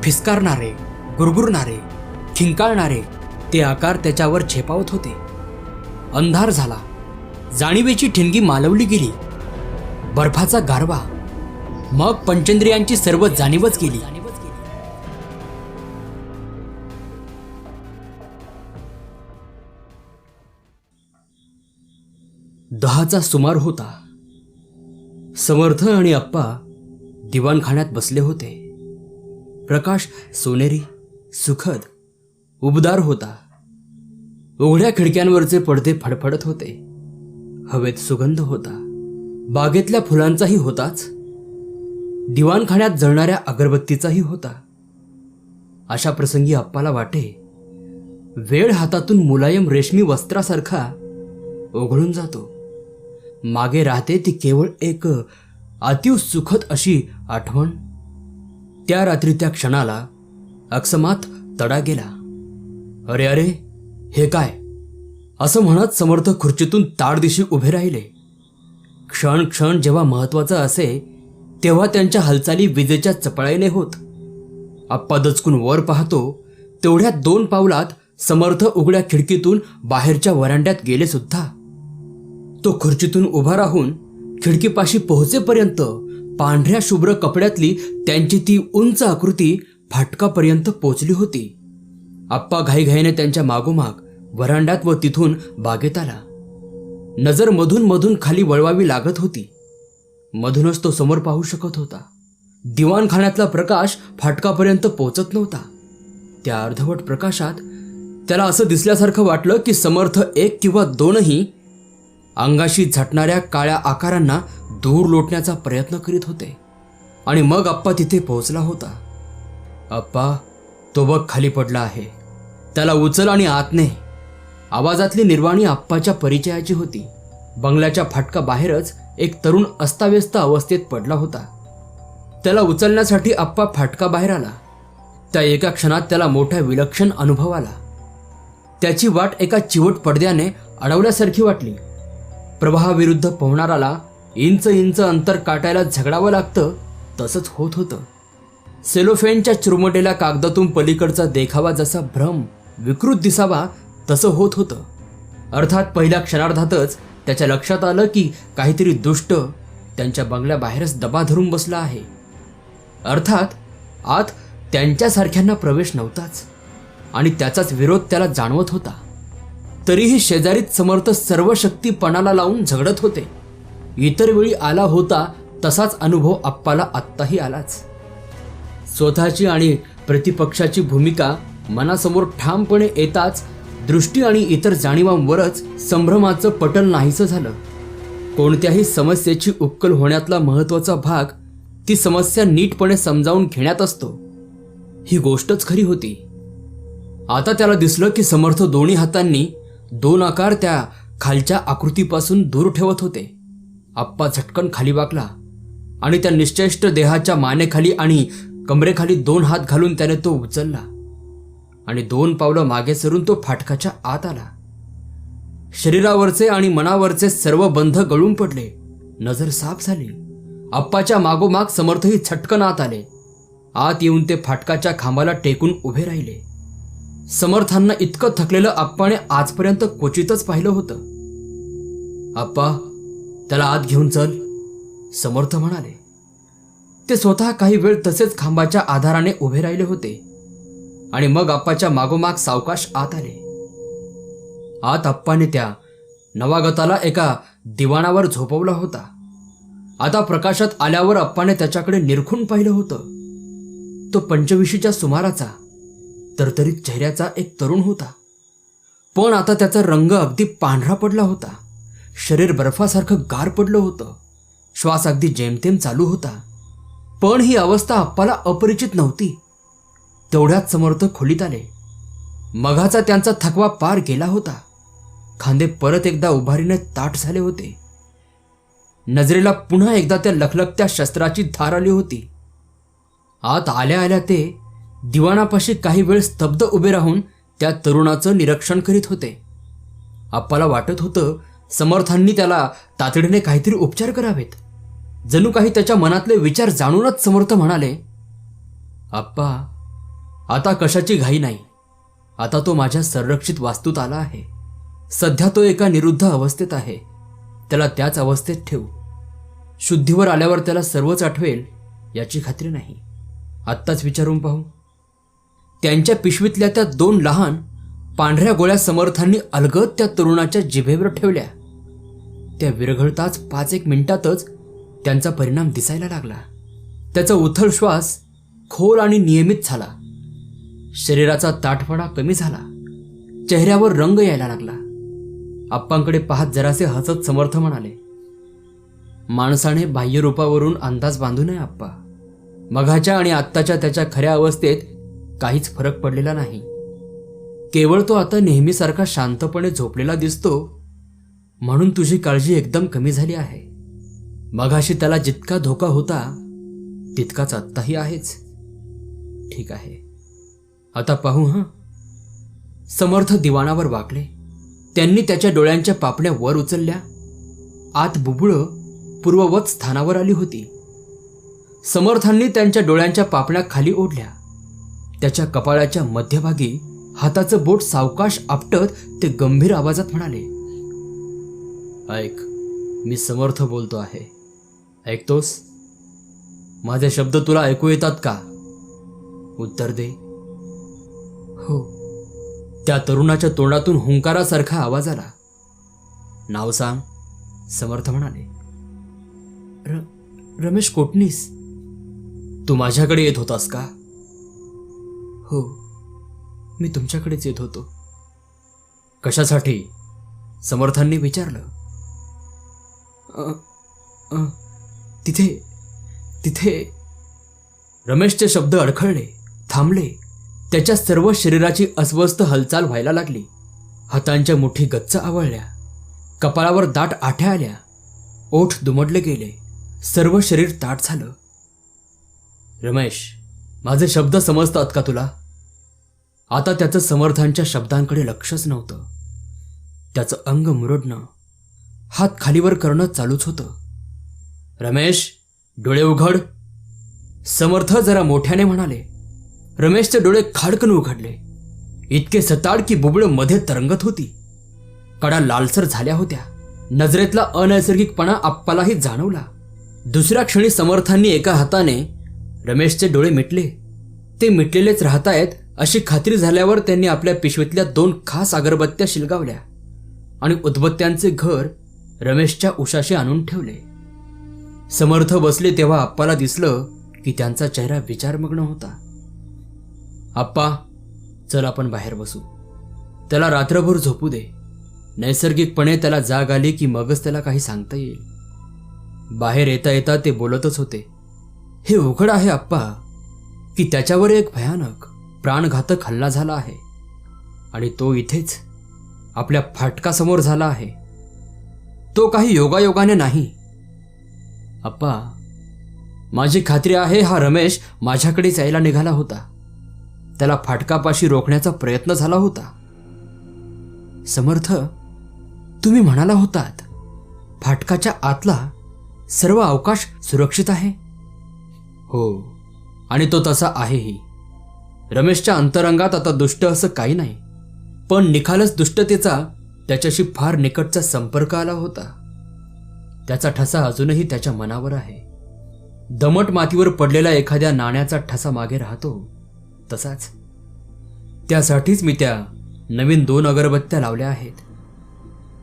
फिसकारणारे, गुरगुरणारे, खिंकाळणारे ते आकार त्याच्यावर झेपावत होते. अंधार झाला. जाणीवेची ठिणगी मालवली गेली. बर्फाचा गारवा. मग पंचेंद्रियांची सर्व जाणीवच गेली. दहाचा सुमार होता. समर्थ आणि आप्पा दिवाणखान्यात बसले होते. प्रकाश सोनेरी, सुखद, उबदार होता. उघड्या खिडक्यांवरचे पडदे फडफडत होते. हवेत सुगंध होता. बागेतल्या फुलांचाही होताच. दिवाणखान्यात जळणाऱ्या अगरबत्तीचाही होता. अशा प्रसंगी आप्पाला वाटे, वेळ हातातून मुलायम रेशमी वस्त्रासारखा ओघळून जातो. मागे राहते ती केवळ एक अतिव सुखद अशी आठवण. त्या रात्री त्या क्षणाला अकस्मात तडा गेला. अरे अरे, हे काय? असं म्हणत समर्थ खुर्चीतून ताडदिशी उभे राहिले. क्षण क्षण जेव्हा महत्वाचा असे तेव्हा त्यांच्या हालचाली विजेच्या चपळाईने होत. आप्पा दचकून वर पाहतो तेवढ्या 2 पावलात समर्थ उघड्या खिडकीतून बाहेरच्या वरांड्यात गेले सुद्धा. तो खुर्चीतून उभा राहून खिडकीपाशी पोहोचेपर्यंत पांढऱ्या शुभ्र कपड्यातली त्यांची ती उंच आकृती फाटकापर्यंत पोचली होती. आप्पा घाईघाईने त्यांच्या मागोमाग वरांड्यात व तिथून बागेत आला. नजर मधून मधून खाली वळवावी लागत होती. मधूनच तो समोर पाहू शकत होता. दिवाणखान्यातला प्रकाश फाटकापर्यंत पोचत नव्हता. त्या अर्धवट प्रकाशात त्याला असं दिसल्यासारखं वाटलं की समर्थ 1 किंवा 2ही अंगाशी झटणाऱ्या काळ्या आकारांना दूर लोटण्याचा प्रयत्न करीत होते. आणि मग आप्पा तिथे पोहोचला होता. आप्पा, तो बघ खाली पडला आहे. त्याला उचल आणि आत ने. आवाजातली निर्वाणी आप्पाच्या परिचयाची होती. बंगल्याच्या फाटकाबाहेरच एक तरुण अस्ताव्यस्त अवस्थेत पडला होता. त्याला उचलण्यासाठी आप्पा फाटकाबाहेर आला. त्या एका क्षणात त्याला मोठा विलक्षण अनुभव आला. त्याची वाट एका चिवट पडद्याने अडवल्यासारखी वाटली. प्रवाहाविरुद्ध पोहणाराला इंच इंच अंतर काटायला झगडावं लागतं तसंच होत होतं. सेलोफेनच्या चुरमटलेल्या कागदातून पलीकडचा देखावा जसा भ्रम विकृत दिसावा तसं होत होतं. अर्थात पहिल्या क्षणार्धातच त्याच्या लक्षात आलं की काहीतरी दुष्ट त्यांच्या बंगल्याबाहेरच दबा धरून बसला आहे. अर्थात आत त्यांच्यासारख्यांना प्रवेश नव्हताच आणि त्याचाच विरोध त्याला जाणवत होता. तरीही शेजारीत समर्थ सर्व शक्ती पणाला लावून झगडत होते. इतर वेळी आला होता तसाच अनुभव आप्पाला आत्ताही आलाच. स्वतःची आणि प्रतिपक्षाची भूमिका मनासमोर ठामपणे येताच दृष्टी आणि इतर जाणीवांवरच संभ्रमाचं पटल नाहीसं झालं. कोणत्याही समस्येची उकल होण्यातला महत्त्वाचा भाग ती समस्या नीटपणे समजावून घेण्यात असतो. ही गोष्टच खरी होती. आता त्याला दिसलं की समर्थ दोन्ही हातांनी 2 आकार त्या खालच्या आकृतीपासून दूर ठेवत होते. आप्पा झटकन खाली वाकला आणि त्या निश्चेष्ट देहाच्या मानेखाली आणि कमरेखाली 2 हात घालून त्याने तो उचलला आणि 2 पावलं मागे सरून तो फाटकाच्या आत आला. शरीरावरचे आणि मनावरचे सर्व बंध गळून पडले. नजर साफ झाली. आप्पाच्या मागोमाग समर्थही झटकन आत आले. आत येऊन ते फाटकाच्या खांबाला टेकून उभे राहिले. समर्थांना इतकं थकलेलं आप्पाने आजपर्यंत क्वचितच पाहिलं होतं. आप्पा, त्याला आत घेऊन चल, समर्थ म्हणाले. ते स्वतः काही वेळ तसेच खांबाच्या आधाराने उभे राहिले होते आणि मग आप्पाच्या मागोमाग सावकाश आत आले. आत आप्पाने त्या नवागताला एका दिवाणावर झोपवला होता आता प्रकाशात आल्यावर अप्पाने त्याच्याकडे निरखून पाहिलं होतं. तो 25च्या सुमाराचा तरतरीत चेहऱ्याचा एक तरुण होता. पण आता त्याचा रंग अगदी पांढरा पडला होता. शरीर बर्फासारखं गार पडलं होतं. श्वास अगदी जेमतेम चालू होता. पण ही अवस्था अप्पाला अपरिचित नव्हती. तेवढ्यात समर्थ खोलीत आले. मघाचा त्यांचा थकवा पार गेला होता. खांदे परत एकदा उभारीने ताठ झाले होते. नजरेला पुन्हा एकदा त्या लखलखत्या शस्त्राची धार आली होती. आत आल्या आल्या ते दिवाणापाशी काही वेळ स्तब्ध उभे राहून त्या तरुणाचं निरीक्षण करीत होते. अप्पाला वाटत होतं समर्थांनी त्याला तातडीने काहीतरी उपचार करावेत. जणू काही त्याच्या मनातले विचार जाणूनच समर्थ म्हणाले, "आप्पा, आता कशाची घाई नाही. आता तो माझ्या संरक्षित वास्तूत आला आहे. सध्या तो एका निरुद्ध अवस्थेत आहे. त्याला त्याच अवस्थेत ठेवू. शुद्धीवर आल्यावर त्याला सर्वच आठवेल याची खात्री नाही. आत्ताच विचारून पाहू." त्यांच्या पिशवीतल्या त्या 2 लहान पांढऱ्या गोळ्या समर्थांनी अलगद त्या तरुणाच्या जिभेवर ठेवल्या. त्या विरघळताच 5-1 मिनिटातच त्यांचा परिणाम दिसायला लागला. त्याचा उथळ श्वास खोल आणि नियमित झाला. शरीराचा ताठपणा कमी झाला. चेहऱ्यावर रंग यायला लागला. आप्पांकडे पाहत जरासे हसत समर्थ म्हणाले, "माणसाने बाह्य रूपावरून अंदाज बांधू नये आप्पा. मघाच्या आणि आत्ताच्या त्याच्या खऱ्या अवस्थेत काहीच फरक पडलेला नाही. केवळ तो आता नेहमीसारखा शांतपणे झोपलेला दिसतो म्हणून तुझी काळजी एकदम कमी झाली आहे. मघाशी त्याला जितका धोका होता तितकाच आत्ताही आहेच. ठीक आहे, आता पाहू हं." समर्थ दिवाणावर वाकले. त्यांनी त्याच्या डोळ्यांच्या पापण्या वर उचलल्या. आत बुबुळं पूर्ववत स्थानावर आली होती. समर्थांनी त्यांच्या डोळ्यांच्या पापण्या खाली ओढल्या. त्याच्या कपाळाच्या मध्यभागी हाताचं बोट सावकाश आपटत ते गंभीर आवाजात म्हणाले, "ऐक, मी समर्थ बोलतो आहे. ऐकतोस? माझे शब्द तुला ऐकू येतात का? उत्तर दे." "हो." त्या तरुणाच्या तोंडातून हुंकारासारखा आवाज आला. "नाव सांग." समर्थ म्हणाले, रमेश कोटणीस." "तू माझ्याकडे येत होतास का?" "हो, मी तुमच्याकडेच येत होतो." "कशासाठी?" समर्थांनी विचारलं. तिथे तिथे रमेशचे शब्द अडखळले, थांबले. त्याच्या सर्व शरीराची अस्वस्थ हालचाल व्हायला लागली. हातांच्या मुठी गच्च आवळल्या. कपाळावर दाट आठ्या आल्या. ओठ दुमडले गेले. सर्व शरीर ताठ झालं. "रमेश, माझे शब्द समजतात का तुला?" आता त्याचं समर्थांच्या शब्दांकडे लक्षच नव्हतं. त्याचं अंग मुरडणं, हात खालीवर करणं चालूच होतं. "रमेश, डोळे उघड." समर्थ जरा मोठ्याने म्हणाले. रमेशचे डोळे खाडकन उघडले. इतके सताड की बुबुळं मध्ये तरंगत होती. कडा लालसर झाल्या होत्या. नजरेतला अनैसर्गिकपणा आप्पालाही जाणवला. दुसऱ्या क्षणी समर्थांनी एका हाताने रमेशचे डोळे मिटले. ते मिटलेलेच राहतायत अशी खात्री झाल्यावर त्यांनी आपल्या पिशवीतल्या 2 खास अगरबत्त्या शिलगावल्या आणि उदबत्त्यांचे घर रमेशच्या उशाशी आणून ठेवले. समर्थ बसले तेव्हा आप्पाला दिसलं की त्यांचा चेहरा विचारमग्न होता. "आप्पा, चल आपण बाहेर बसू. त्याला रात्रभर झोपू दे. नैसर्गिकपणे त्याला जाग आली की मगच त्याला काही सांगता येईल." बाहेर येता येता ते बोलतच होते. "हे उघड आहे आप्पा की त्याच्यावर एक भयानक प्राणघातक हल्ला झाला आहे आणि तो इथेच आपल्या फाटकासमोर झाला आहे. तो काही योगायोगाने नाही. आप्पा, माझी खात्री आहे हा रमेश माझ्याकडेच यायला निघाला होता. त्याला फाटकापाशी रोखण्याचा प्रयत्न झाला होता." "समर्थ, तुम्ही म्हणाला होतात फाटकाच्या आतला सर्व अवकाश सुरक्षित आहे." "हो, आणि तो तसा आहेही. रमेशच्या अंतरंगात आता दुष्ट असं काही नाही, पण निखालस दुष्टतेचा त्याच्याशी फार निकटचा संपर्क आला होता. त्याचा ठसा अजूनही त्याच्या मनावर आहे. दमट मातीवर पडलेल्या एखाद्या नाण्याचा ठसा मागे राहतो तसाच. त्यासाठीच मी त्या नवीन 2 अगरबत्त्या लावल्या आहेत.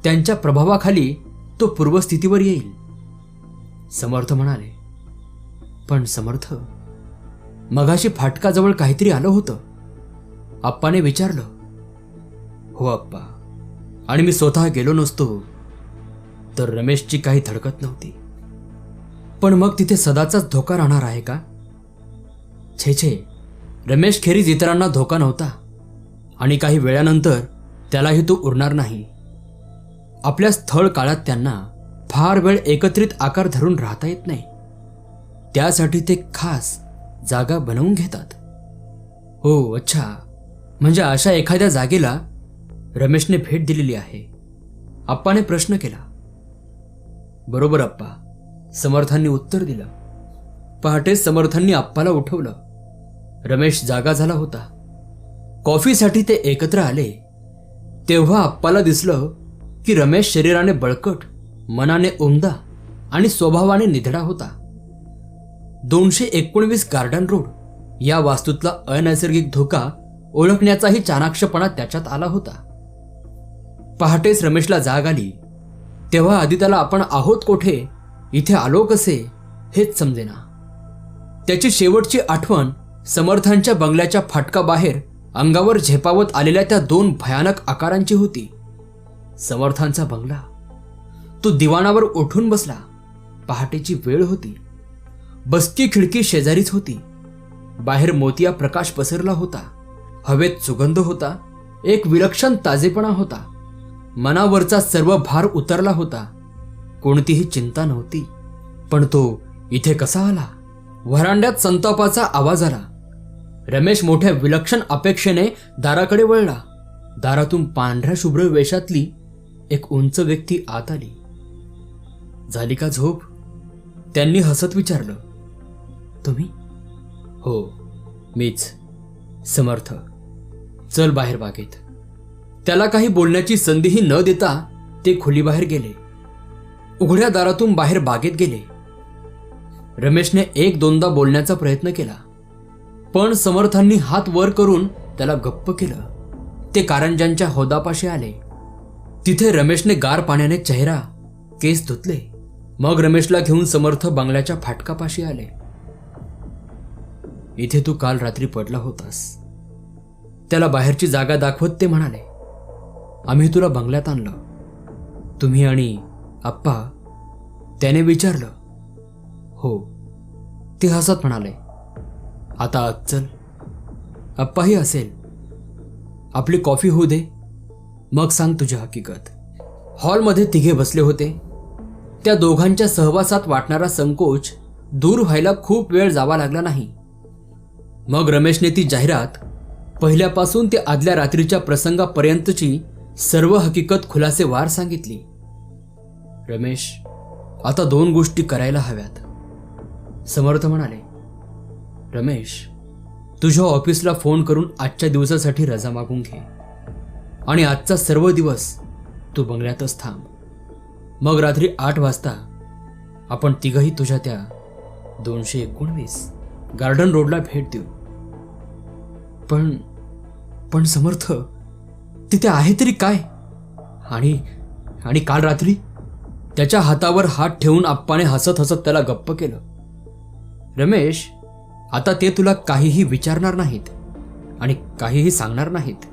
त्यांच्या प्रभावाखाली तो पूर्वस्थितीवर येईल." समर्थ म्हणाले. पण समर्थ, मगाशी फाटकाजवळ काहीतरी आलं होतं. आप्पाने विचारलं. हो आप्पा, आणि मी स्वतः गेलो नसतो तर रमेशची काही धडकत नव्हती. पण मग तिथे सदाचाच धोका राहणार आहे का? छे, रमेश खेरीज इतरांना धोका नव्हता, आणि काही वेळानंतर त्यालाही तो उरणार नाही. आपल्या स्थळ काळात त्यांना फार वेळ एकत्रित आकार धरून राहता येत नाही. त्यासाठी ते खास जागा बनवून घेतात. हो अच्छा, म्हणजे अशा एखाद्या जागेला रमेशने भेट दिलेली आहे? आप्पाने प्रश्न केला. बरोबर आप्पा, समर्थांनी उत्तर दिलं. पहाटेच समर्थांनी आप्पाला उठवलं. रमेश जागा झाला होता. कॉफीसाठी ते एकत्र आले तेव्हा आप्पाला दिसलं की रमेश शरीराने बळकट, मनाने उमदा आणि स्वभावाने निधडा होता. 219 गार्डन रोड या वास्तूतला अनैसर्गिक धोका ओळखण्याचाही चाणाक्षपणा त्याच्यात आला होता. पहाटेच रमेशला जाग आली तेव्हा आधी त्याला आपण आहोत कोठे, इथे आलो कसे हेच समजेना. त्याची शेवटची आठवण समर्थांच्या बंगल्याच्या फाटकाबाहेर अंगावर झेपावत आलेल्या त्या 2 भयानक आकारांची होती. समर्थांचा बंगला. तो दिवाणावर उठून बसला. पहाटेची वेळ होती. बसकी खिडकी शेजारीच होती. बाहेर मोतिया प्रकाश पसरला होता. हवेत सुगंध होता. एक विलक्षण ताजेपणा होता. मनावरचा सर्व भार उतरला होता. कोणतीही चिंता नव्हती. पण तो इथे कसा आला? व्हरांड्यात संतापाचा आवाज आला. रमेश मोठ्या विलक्षण अपेक्षेने दाराकडे वळला. दारातून पांढऱ्या शुभ्र वेशातली एक उंच व्यक्ती आत आली. झाली का झोप? त्यांनी हसत विचारलं. तुम्ही? हो मीच, समर्थ. चल बाहेर बागेत. त्याला काही बोलण्याची संधीही न देता ते खोलीबाहेर गेले. उघड्या दारातून बाहेर बागेत गेले. रमेशने 1-2दा बोलण्याचा प्रयत्न केला, पण समर्थांनी हात वर करून त्याला गप्प केलं. ते कारंजांच्या हौदापाशी आले. तिथे रमेशने गार पाण्याने चेहरा, केस धुतले. मग रमेशला घेऊन समर्थ बंगल्याच्या फाटकापाशी आले. इथे तू काल रात्री पडला होतास. त्याला बाहेरची जागा दाखवत ते म्हणाले. आम्ही तुला बंगल्यात आणलं. तुम्ही आणि आप्पा? त्याने विचारलं. हो. ते हसत म्हणाले. आता आत चल. आप्पाही असेल. आपली कॉफी होऊ दे, मग सांग तुझी हकीकत. हॉलमध्ये तिघे बसले होते. त्या दोघांच्या सहवासात वाटणारा संकोच दूर व्हायला खूप वेळ जावा लागला नाही. मग रमेशने ती जाहिरात पहिल्यापासून ते आदल्या रात्रीच्या प्रसंगापर्यंतची सर्व हकीकत खुलासेवार सांगितली. रमेश, आता 2 गोष्टी करायला हव्यात. समर्थ म्हणाले. रमेश, तुझ्या ऑफिसला फोन करून आजच्या दिवसासाठी रजा मागून घे आणि आजचा सर्व दिवस तू बंगल्यातच थांब. मग रात्री 8 वाजता आपण तिघही तुझ्या त्या 219 गार्डन रोडला भेट देऊ. पण समर्थ, तिथे आहे तरी काय? आणि काल रात्री? त्याच्या हातावर हात ठेवून आप्पाने हसत हसत त्याला गप्प केलं. रमेश, आता ते तुला काहीही विचारणार नाहीत आणि काहीही सांगणार नाहीत.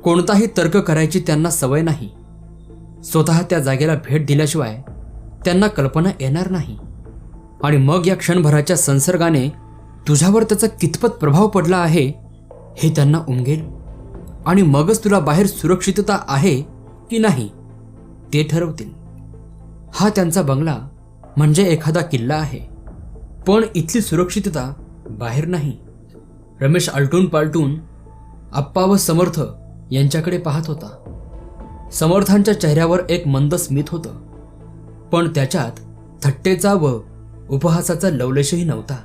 कोणताही तर्क करायची त्यांना सवय नाही. स्वतः त्या जागेला भेट दिल्याशिवाय त्यांना कल्पना येणार नाही. आणि मग या क्षणभराच्या संसर्गाने तुझ्यावर त्याचा कितपत प्रभाव पडला आहे हे त्यांना उमगेल. आणि मगच तुला बाहेर सुरक्षितता आहे की नाही ते ठरवतील. हा त्यांचा बंगला म्हणजे एखादा किल्ला आहे, पण इथली सुरक्षितता बाहेर नाही. रमेश आलटून पालटून आप्पा व समर्थ यांच्याकडे पाहत होता. समर्थांच्या चेहऱ्यावर एक मंद स्मित होतं, पण त्याच्यात थट्टेचा व उपहासाचा लवलेशही नव्हता.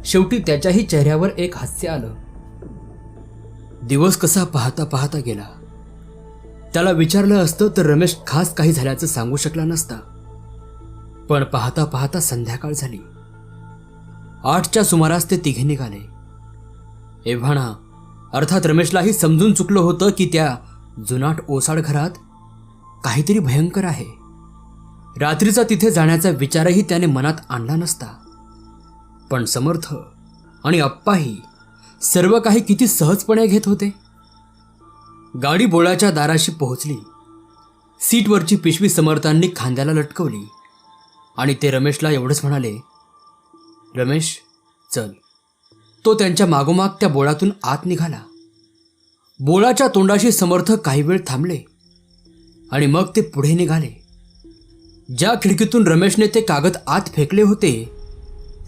शेवटी त्याच्याही चेहऱ्यावर एक हास्य आलं. दिवस कसा पाहता पाहता गेला. त्याला विचारलं असतं तर रमेश खास काही झाल्याचं सांगू शकला नसता. पण पाहता पाहता संध्याकाळ झाली. 8च्या सुमारास ते तिघे निघाले. एव्हाना अर्थात रमेशलाही समजून चुकलं होतं की त्या जुनाट ओसाड घरात काहीतरी भयंकर आहे. रात्रीचा तिथे जाण्याचा विचारही त्याने मनात आणला नसता. पण समर्थ आणि अप्पाही सर्व काही किती सहजपणे घेत होते. गाडी बोळाच्या दाराशी पोहोचली. सीटवरची पिशवी समर्थांनी खांद्याला लटकवली आणि ते रमेशला एवढंच म्हणाले, रमेश चल. तो त्यांच्या मागोमाग त्या बोळातून आत निघाला. बोळाच्या तोंडाशी समर्थ काही वेळ थांबले आणि मग ते पुढे निघाले. ज्या खिडकीतून रमेशने ते कागद आत फेकले होते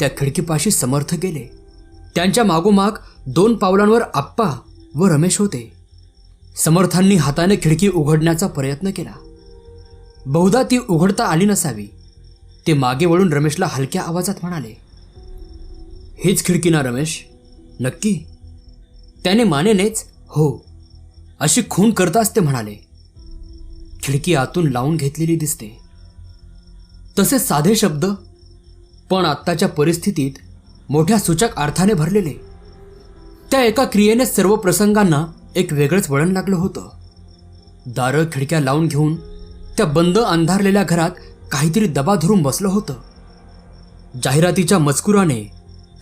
त्या खिडकीपाशी समर्थ गेले. त्यांच्या मागोमाग 2 पावलांवर आप्पा व रमेश होते. समर्थांनी हाताने खिडकी उघडण्याचा प्रयत्न केला. बहुधा ती उघडता आली नसावी. ते मागे वळून रमेशला हलक्या आवाजात म्हणाले, हीच खिडकी ना रमेश? नक्की? त्याने मानेनेच हो अशी खूण करताच ते म्हणाले, खिडकी आतून लावून घेतलेली दिसते. तसे साधे शब्द, पण आत्ताच्या परिस्थितीत मोठ्या सूचक अर्थाने भरलेले. त्या एका क्रियेने सर्व प्रसंगांना एक वेगळंच वळण लागलं होतं. दारं खिडक्या लावून घेऊन त्या बंद अंधारलेल्या घरात काहीतरी दबा धरून बसलं होतं. जाहिरातीच्या मजकुराने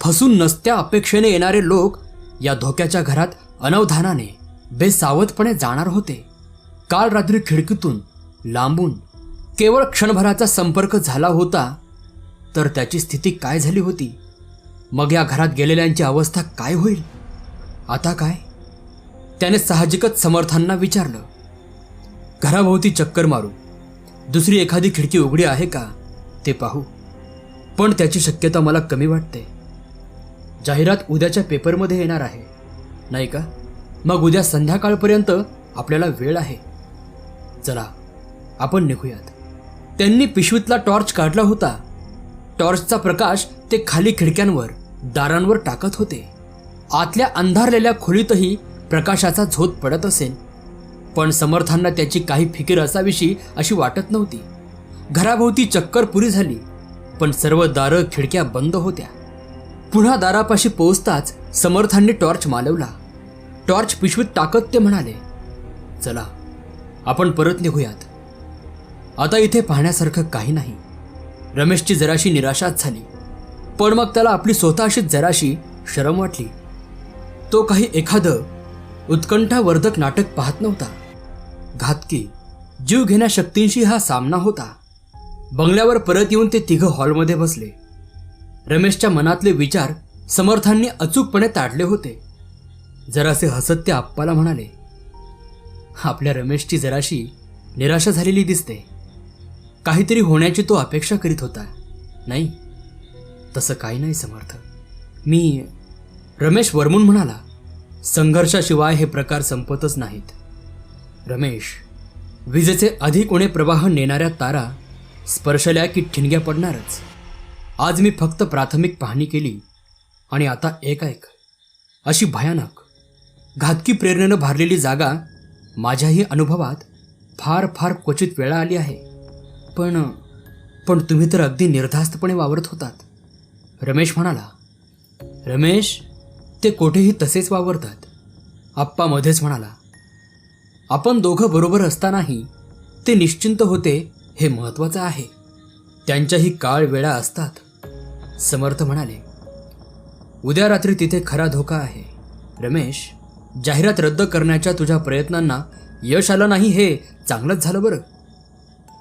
फसून नसत्या अपेक्षेने येणारे लोक या धोक्याच्या घरात अनवधानाने बेसावधपणे जाणार होते. काल रात्री खिडकीतून लांबून केवळ क्षणभराचा संपर्क झाला होता, तर त्याची स्थिती काय झाली होती? मग या घरात गेलेल्यांची अवस्था काय होईल? आता काय? त्याने साहजिकच समर्थांना विचारलं, घराभोवती चक्कर मारू, दुसरी एखादी खिडकी उघडी आहे का ते पाहू. पण त्याची शक्यता मला कमी वाटते. जाहिरात उद्याच्या पेपरमध्ये येणार आहे नाही का? मग उद्या संध्याकाळपर्यंत आपल्याला वेळ आहे. चला आपण निघूयात. त्यांनी पिशवीतला टॉर्च काढला होता. टॉर्चचा प्रकाश ते खाली खिडक्यांवर दारांवर टाकत होते. आतल्या अंधारलेल्या खोलीतही प्रकाशाचा झोत पडत असेल, पण समर्थांना त्याची काही फिकीर असावीशी अशी वाटत नव्हती. घराभोवती चक्कर पुरी झाली, पण सर्व दारं खिडक्या बंद होत्या. पुन्हा दारापाशी पोहोचताच समर्थांनी टॉर्च मालवला. टॉर्च पिशवीत टाकत ते म्हणाले, चला आपण परत निघूयात. आता इथे पाहण्यासारखं काही नाही. रमेशची जराशी निराशाच झाली, पण मग त्याला आपली स्वतःशीच जराशी शरम वाटली. तो काही एखादं उत्कंठावर्धक नाटक पाहत नव्हता. घातकी जीव घेण्या शक्तींशी हा सामना होता. बंगल्यावर परत येऊन ते तिघं हॉलमध्ये बसले. रमेशच्या मनातले विचार समर्थांनी अचूकपणे ताडले होते. जरासे हसत ते आप्पाला म्हणाले, आपल्या रमेशची जराशी निराशा झालेली दिसते. काहीतरी होण्याची तो अपेक्षा करीत होता नाही? तसं काही नाही समर्थ. रमेश वरमून म्हणाला, संघर्षाशिवाय हे प्रकार संपतच नाहीत. रमेश, विजेचे अधिक उणे प्रवाह नेणाऱ्या तारा स्पर्शल्या की ठिणग्या पडणारच. आज मी फक्त प्राथमिक पाहणी केली आणि आता एकाएक अशी भयानक घातकी प्रेरणेनं भरलेली जागा माझ्याही अनुभवात फार फार क्वचित वेळा आली आहे. पण तुम्ही तर अगदी निर्धास्तपणे वावरत होतात. रमेश म्हणाला. रमेश, ते कोठेही तसेच वावरतात. आप्पा मध्येच म्हणाला, आपण दोघं बरोबर असतानाही ते निश्चिंत होते हे महत्त्वाचं आहे. त्यांच्याही काळ वेळा असतात. समर्थ म्हणाले, उद्या रात्री तिथे खरा धोका आहे. रमेश, जाहिरात रद्द करण्याच्या तुझ्या प्रयत्नांना यश आलं नाही हे चांगलंच झालं बरं.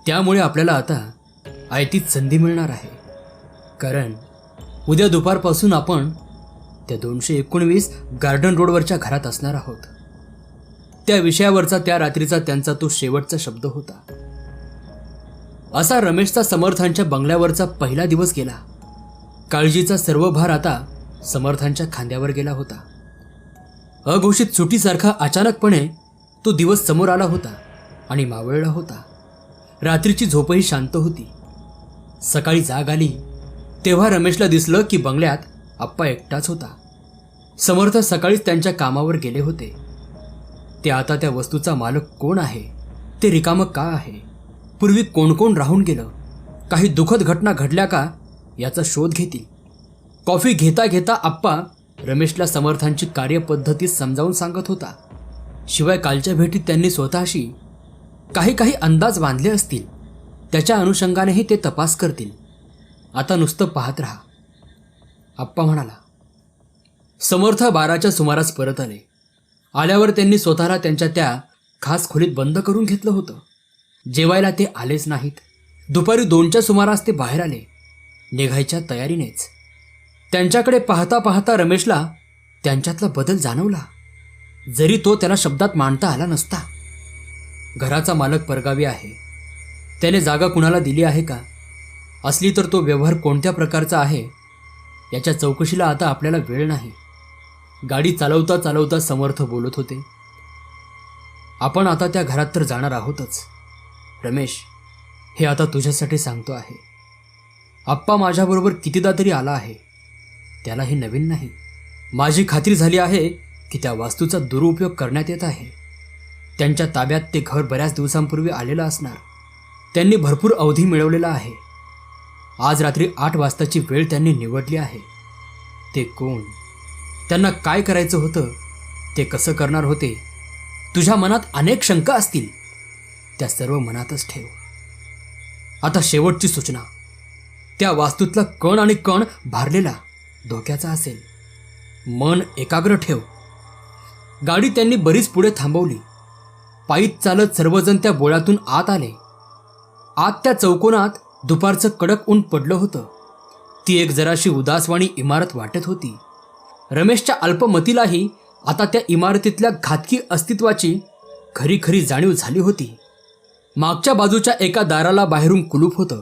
त्यामुळे आपल्याला आता आयतीच संधी मिळणार आहे. कारण उद्या दुपारपासून आपण त्या 219 गार्डन रोडवरच्या घरात असणार आहोत. त्या विषयावरचा त्या रात्रीचा त्यांचा तो शेवटचा शब्द होता. असा रमेशचा समर्थांच्या बंगल्यावरचा पहिला दिवस गेला. काळजीचा सर्व भार आता समर्थांच्या खांद्यावर गेला होता. अघोषित सुटीसारखा अचानकपणे तो दिवस समोर आला होता आणि मावळला होता. रात्रीची झोपही शांत होती. सकाळी जाग आली तेव्हा रमेशला दिसलं की बंगल्यात आप्पा एकटाच होता. समर्थ सकाळीच त्यांच्या कामावर गेले होते. ते आता त्या वस्तूचा मालक कोण आहे, ते रिकामं का आहे, पूर्वी कोण कोण राहून गेलं, काही दुःखद घटना घडल्या का याचा शोध घेतील. कॉफी घेता घेता आप्पा रमेशला समर्थांची कार्यपद्धती समजावून सांगत होता. शिवाय कालच्या भेटीत त्यांनी स्वतःशी काही अंदाज बांधले असतील. त्याच्या अनुषंगानेही ते तपास करतील. आता नुसतं पाहत राहा. आप्पा म्हणाला. समर्थ 12च्या सुमारास परत आले. आल्यावर त्यांनी स्वतःला त्यांच्या त्या खास खोलीत बंद करून घेतलं होतं. जेवायला ते आलेच नाहीत. दुपारी 2च्या सुमारास ते बाहेर आले, निघायच्या तयारीनेच. त्यांच्याकडे पाहता पाहता रमेशला त्यांच्यातला बदल जाणवला, जरी तो त्याला शब्दात मांडता आला नसता. घराचा मालक परगावी आहे. त्याने जागा कुणाला दिली आहे का, असली तर तो व्यवहार कोणत्या प्रकारचा आहे याच्या चौकशीला आता आपल्याला वेळ नाही. गाडी चालवता चालवता समर्थ बोलत होते. आपण आता त्या घरात तर जाणार आहोतच. रमेश, हे आता तुझ्यासाठी सांगतो आहे. आप्पा माझ्याबरोबर कितीदा तरी आला आहे. त्याला हे नवीन नाही. माझी खात्री झाली आहे की त्या वास्तूचा दुरुपयोग करण्यात येत आहे. त्यांच्या ताब्यात ते घर बऱ्याच दिवसांपूर्वी आलेलं असणार. त्यांनी भरपूर अवधी मिळवलेला आहे. आज रात्री 8 वाजताची वेळ त्यांनी निवडली आहे. ते कोण, त्यांना काय करायचं होतं, ते कसं करणार होते, तुझ्या मनात अनेक शंका असतील. त्या सर्व मनातच ठेव. आता शेवटची सूचना. त्या वास्तूतला कण आणि कण भारलेला धोक्याचा असेल. मन एकाग्र ठेव. गाडी त्यांनी बरीच पुढे थांबवली. पायीत चालत सर्वजण त्या बोळ्यातून आत आले. आत त्या चौकोनात दुपारचं कडक ऊन पडलं होतं. ती एक जराशी उदासवाणी इमारत वाटत होती. रमेशच्या अल्पमतीलाही आता त्या इमारतीतल्या घातकी अस्तित्वाची खरी खरी जाणीव झाली होती. मागच्या बाजूच्या एका दाराला बाहेरून कुलूप होतं.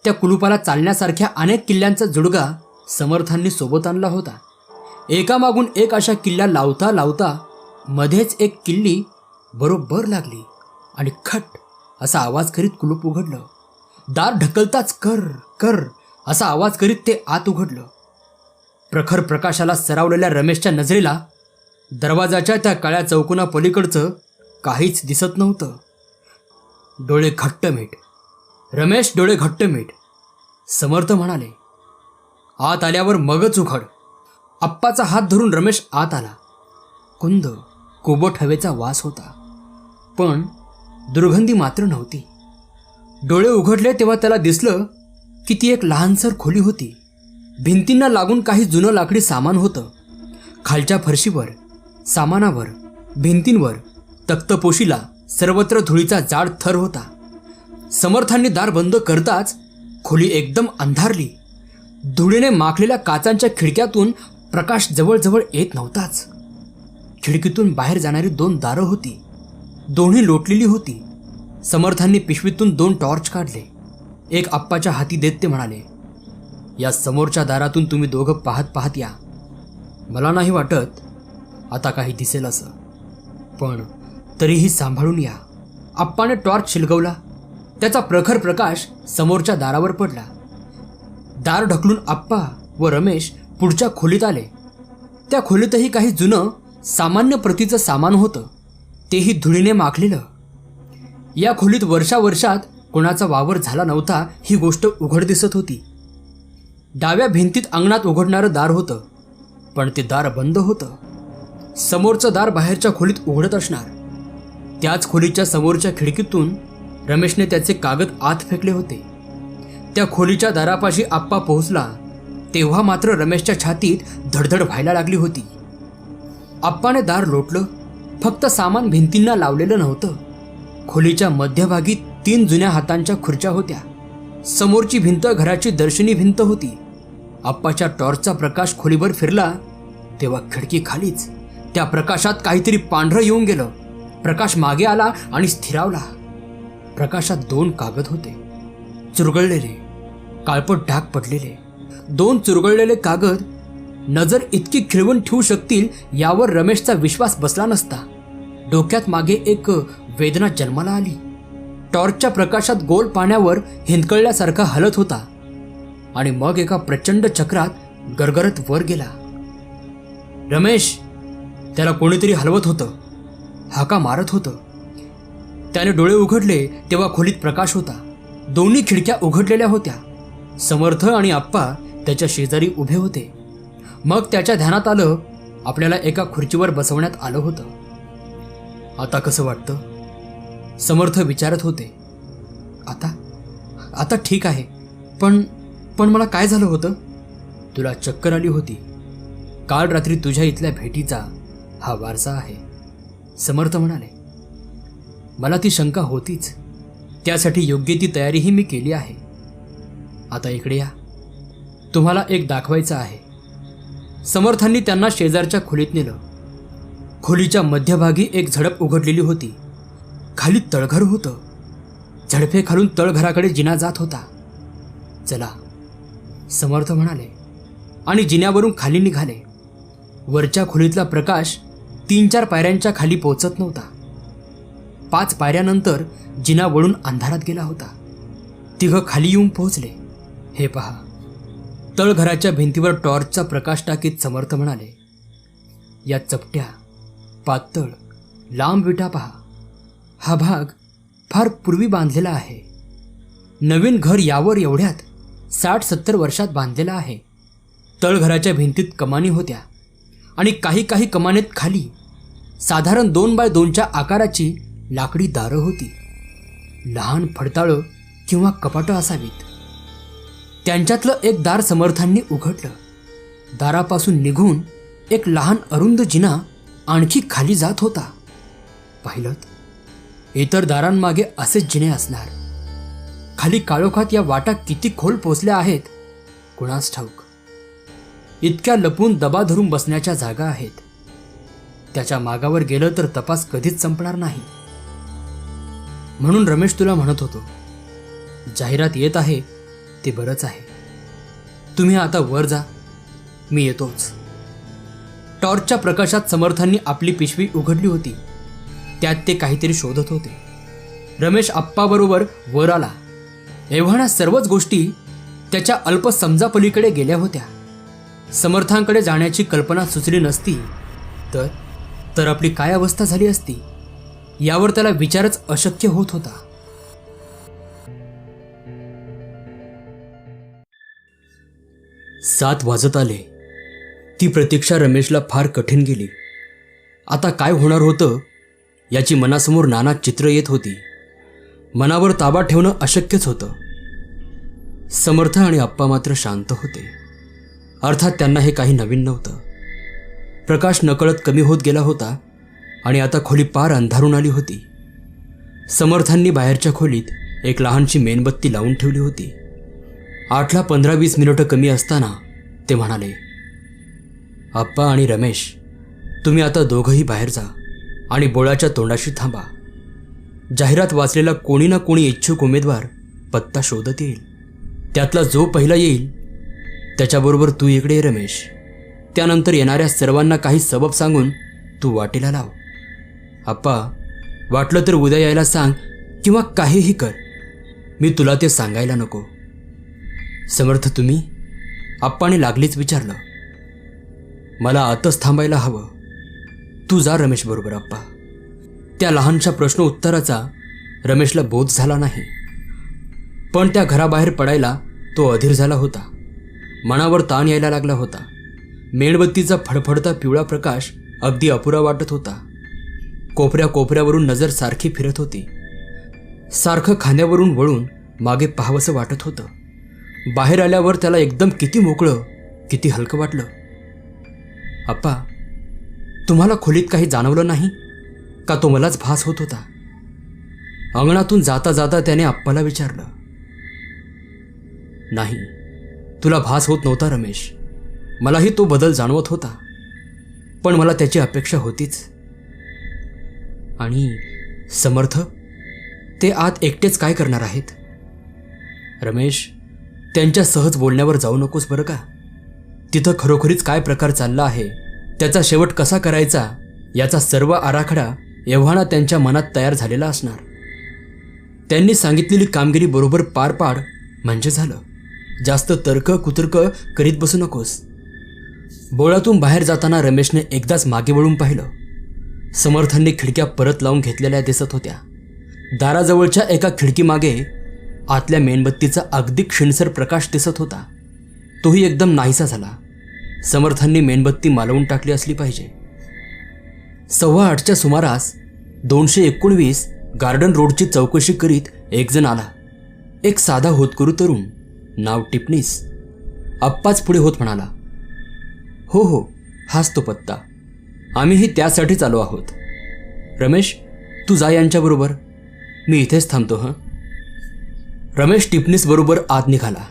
त्या कुलूपाला चालण्यासारख्या अनेक किल्ल्यांचा जुडगा समर्थांनी सोबत आणला होता. एकामागून एक अशा किल्ल्या लावता लावता मध्येच एक किल्ली बरोबर लागली आणि खट असा आवाज करीत कुलूप उघडलं. दार ढकलताच कर कर असा आवाज करीत ते आत उघडलं. प्रखर प्रकाशाला सरावलेल्या रमेशच्या नजरेला दरवाजाच्या त्या काळ्या चौकोना पलीकडचं काहीच दिसत नव्हतं. डोळे घट्ट मीट रमेश, डोळे घट्ट मीट. समर्थ म्हणाले. आत आल्यावर मगच उघड. आप्पाचा हात धरून रमेश आत आला. कुंद कोबट हवेचा वास होता, पण दुर्गंधी मात्र नव्हती. डोळे उघडले तेव्हा त्याला दिसलं की ती एक लहानसर खोली होती. भिंतींना लागून काही जुनं लाकडी सामान होतं. खालच्या फरशीवर, सामानावर, भिंतींवर, तक्तपोशीला सर्वत्र धुळीचा जाड थर होता. समर्थांनी दार बंद करताच खोली एकदम अंधारली. धुळीने माखलेल्या काचांच्या खिडक्यातून प्रकाश जवळजवळ येत नव्हताच. खिडकीतून बाहेर जाणारी 2 दारं होती. दोन्ही लोटलेली होती. समर्थांनी पिशवीतून 2 टॉर्च काढले. एक आप्पाच्या हाती देत ते म्हणाले, या समोरच्या दारातून तुम्ही दोघं पाहत पाहत या. मला नाही वाटत आता काही दिसेल असं, पण तरीही सांभाळून या. आप्पाने टॉर्च शिलगवला. त्याचा प्रखर प्रकाश समोरच्या दारावर पडला. दार ढकलून आप्पा व रमेश पुढच्या खोलीत आले. त्या खोलीतही काही जुनं सामान्य प्रतीचं सामान होतं, तेही धुळीने माखलेलं. या खोलीत वर्षावर्षात कोणाचा वावर झाला नव्हता ही गोष्ट उघड दिसत होती. डाव्या भिंतीत अंगणात उघडणारं दार होतं, पण ते दार बंद होतं. समोरचं दार बाहेरच्या खोलीत उघडत असणार. त्याच खोलीच्या समोरच्या खिडकीतून रमेशने त्याचे कागद आत फेकले होते. त्या खोलीच्या दारापाशी आप्पा पोहोचला तेव्हा मात्र रमेशच्या छातीत धडधड व्हायला लागली होती. आप्पाने दार लोटलं. फक्त सामान भिंतींना लावलेलं नव्हतं. खोलीच्या मध्यभागी 3 जुन्या हातांच्या खुर्च्या होत्या. समोरची भिंत घराची दर्शनी भिंत होती. आप्पाच्या टॉर्चचा प्रकाश खोलीभर फिरला तेव्हा खिडकी खालीच त्या प्रकाशात काहीतरी पांढरं येऊन गेलं. प्रकाश मागे आला आणि स्थिरावला. प्रकाशात 2 कागद होते, चुरगळलेले, काळपट डाग पडलेले. 2 चुरगळलेले कागद नजर इतकी खिळवून ठेवू शकतील यावर रमेशचा विश्वास बसला नसता. डोक्यात मागे एक वेदना जन्माला आली. टॉर्चच्या प्रकाशात गोल पाण्यावर हिंदकळल्यासारखा हलत होता आणि मग एका प्रचंड चक्रात गरगरत वर गेला. रमेश, त्याला कोणीतरी हलवत होतं, हाका मारत होतं. त्याने डोळे उघडले तेव्हा खोलीत प्रकाश होता. दोन्ही खिडक्या उघडलेल्या होत्या. समर्थ आणि आप्पा त्याच्या शेजारी उभे होते. मग त्याच्या ध्यानात आलं आपल्याला एका खुर्चीवर बसवण्यात आलं होतं. आता कसं वाटतं? समर्थ विचारत होते. आता आता ठीक आहे, पण पण मला काय झालं होतं? तुला चक्कर आली होती. काल रात्री तुझ्या इथल्या भेटीचा हा वारसा आहे, समर्थ म्हणाले. मला ती शंका होतीच. त्यासाठी योग्य ती तयारीही मी केली आहे. आता इकडे या, तुम्हाला एक दाखवायचं आहे. समर्थांनी त्यांना शेजारच्या खोलीत नेलं. खोलीच्या मध्यभागी एक झडप उघडलेली होती. खाली तळघर होतं. झडपे तळघराकडे जिना जात होता. चला, समर्थ म्हणाले आणि जिन्यावरून खाली निघाले. वरच्या खोलीतला प्रकाश 3-4 पायऱ्यांच्या खाली पोहोचत नव्हता. 5 पायऱ्यानंतर जिना वळून अंधारात गेला होता. तिघं खाली येऊन पोहोचले. हे पहा, तळघराच्या भिंतीवर टॉर्चचा प्रकाश टाकीत समर्थ म्हणाले, या चपट्या, पातळ, लांब विटा पहा. हा भाग फार पूर्वी बांधलेला आहे. नवीन घर यावर एवढ्यात 60-70 वर्षात बांधलेला आहे. तळघराच्या भिंतीत कमानी होत्या आणि काही कमानीत खाली साधारण 2x2च्या आकाराची लाकडी दारं होती. लहान फडताळं किंवा कपाटं असावीत. त्यांच्यातलं एक दार समर्थांनी उघडलं. दारापासून निघून एक लहान अरुंद जिना आणखी खाली जात होता. पाहिलं, इतर दारांमागे असेच जिने असणार. खाली काळोखात या वाटा किती खोल पोचल्या आहेत कुणास ठाऊक. इतक्या लपून दबा धरून बसण्याच्या जागा आहेत. त्याच्या मागावर गेलं तर तपास कधीच संपणार नाही. म्हणून रमेश तुला म्हणत होतो, जाहिरात येत आहे ते बरंच आहे. तुम्ही आता वर जा, मी येतोच. टॉर्चच्या प्रकाशात समर्थांनी आपली पिशवी उघडली होती. त्यात ते काहीतरी शोधत होते. रमेश आप्पाबरोबर वर आला. एव्हाना सर्वच गोष्टी त्याच्या अल्प समजापलीकडे गेल्या होत्या. समर्थांकडे जाण्याची कल्पना सुचली नसती तर आपली काय अवस्था झाली असती यावर त्याला विचारच अशक्य होत होता. सात वाजत आले. ती प्रतीक्षा रमेशला फार कठीण गेली. आता काय होणार होतं याची मनासमोर नाना चित्र येत होती. मनावर ताबा ठेवणं अशक्यच होतं. समर्थ आणि आप्पा मात्र शांत होते. अर्थात त्यांना हे काही नवीन नव्हतं. प्रकाश नकळत कमी होत गेला होता आणि आता खोली पार अंधारून आली होती. समर्थांनी बाहेरच्या खोलीत एक लहानशी मेणबत्ती लावून ठेवली होती. 8ला 15-20 मिनिटं कमी असताना ते म्हणाले, आप्पा आणि रमेश, तुम्ही आता दोघंही बाहेर जा आणि बोळाच्या तोंडाशी थांबा. जाहिरात वाचलेला कोणी ना कोणी इच्छुक उमेदवार पत्ता शोधत येईल. त्यातला जो पहिला येईल त्याच्याबरोबर तू इकडे ये रमेश. त्यानंतर येणाऱ्या सर्वांना काही सबब सांगून तू वाटेला लाव. आप्पा, वाटलं तर उद्या यायला सांग किंवा काहीही कर. मी तुला ते सांगायला नको. समर्थ, तुम्ही? आप्पाने लागलीच विचारलं. मला आतच थांबायला हवं. तू जा रमेश बरोबर. आप्पा. त्या लहानशा प्रश्न उत्तराचा रमेशला बोध झाला नाही. पण त्या घराबाहेर पडायला तो अधीर झाला होता. मनावर ताण यायला लागला होता. मेणबत्तीचा फडफडता पिवळा प्रकाश अगदी अपुरा वाटत होता. कोपऱ्यावरून नजर सारखी फिरत होती. सारखं खांद्यावरून वळून मागे पाहावंसं वाटत होतं. बाहेर आल्यावर त्याला एकदम किती मोकळं, किती हलकं वाटलं. आप्पा, तुम्हाला खोलीत काही जाणवलं नाही का? तो मलाच भास होत होता. अंगणातून जाता जाता त्याने आप्पाला विचारलं. नाही, तुला भास होत नव्हता रमेश. मलाही तो बदल जाणवत होता, पण मला त्याची अपेक्षा होतीच. आणि समर्थ, ते आत एकटेच काय करणार आहेत? रमेश, त्यांच्या सहज बोलण्यावर जाऊ नकोस बरं का. तिथं खरोखरीच काय प्रकार चालला आहे, त्याचा शेवट कसा करायचा याचा सर्व आराखडा एव्हाना त्यांच्या मनात तयार झालेला असणार. त्यांनी सांगितलेली कामगिरी बरोबर पार पाड म्हणजे झालं. जास्त तर्क कुतर्क करीत बसू नकोस. बोळातून बाहेर जाताना रमेशने एकदाच मागे वळून पाहिलं. समर्थांनी खिडक्या परत लावून घेतलेल्या दिसत होत्या. दाराजवळच्या एका खिडकीमागे आतल्या मेणबत्तीचा अगदी क्षीणसर प्रकाश दिसत होता. तोही एकदम नाहीसा झाला. समर्थांनी मेणबत्ती मालवून टाकली असली पाहिजे. 8:15च्या सुमारास 219 गार्डन रोडची चौकशी करीत एक जण आला. एक साधा होतकरू तरुण, नाव टिपणीस. आप्पाच पुढे होत म्हणाला, हो हो, हाच तो पत्ता. आम्हीही त्यासाठीच आलो आहोत. रमेश, तू जा यांच्याबरोबर, मी इथेच थांबतो. रमेश टिपणीस बरोबर आत निघाला.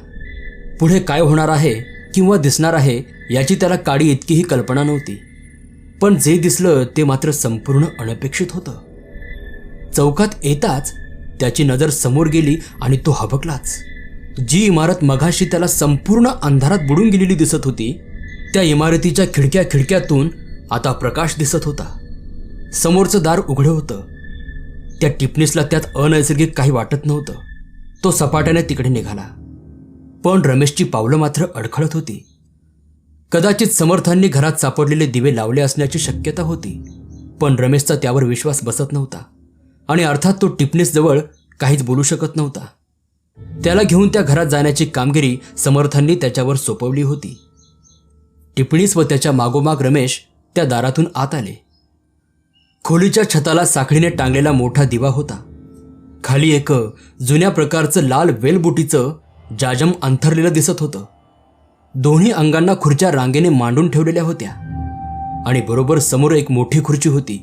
पुढे काय होणार आहे किंवा दिसणार आहे याची त्याला काडी इतकीही कल्पना नव्हती. पण जे दिसलं ते मात्र संपूर्ण अनपेक्षित होतं. चौकात येताच त्याची नजर समोर गेली आणि तो हबकलाच. जी इमारत मघाशी त्याला संपूर्ण अंधारात बुडून गेलेली दिसत होती, त्या इमारतीच्या खिडक्यातून आता प्रकाश दिसत होता. समोरचं दार उघडं होतं. त्या टिपणीसला त्यात अनैसर्गिक काही वाटत नव्हतं. तो सपाट्याने तिकडे निघाला. पण रमेशची पावलं मात्र अडखळत होती. कदाचित समर्थांनी घरात सापडलेले दिवे लावले असण्याची शक्यता होती, पण रमेशचा त्यावर विश्वास बसत नव्हता आणि अर्थात तो टिपणीसजवळ काहीच बोलू शकत नव्हता. त्याला घेऊन त्या घरात जाण्याची कामगिरी समर्थांनी त्याच्यावर सोपवली होती. टिपणीस व त्याच्या मागोमाग रमेश त्या दारातून आत आले. खोलीच्या छताला साखळीने टांगलेला मोठा दिवा होता. खाली एक जुन्या प्रकारचं लाल वेलबुटीचं जाजम अंथरलेलं दिसत होतं. दोन्ही अंगांना खुर्च्या रांगेने मांडून ठेवलेल्या होत्या आणि बरोबर समोर एक मोठी खुर्ची होती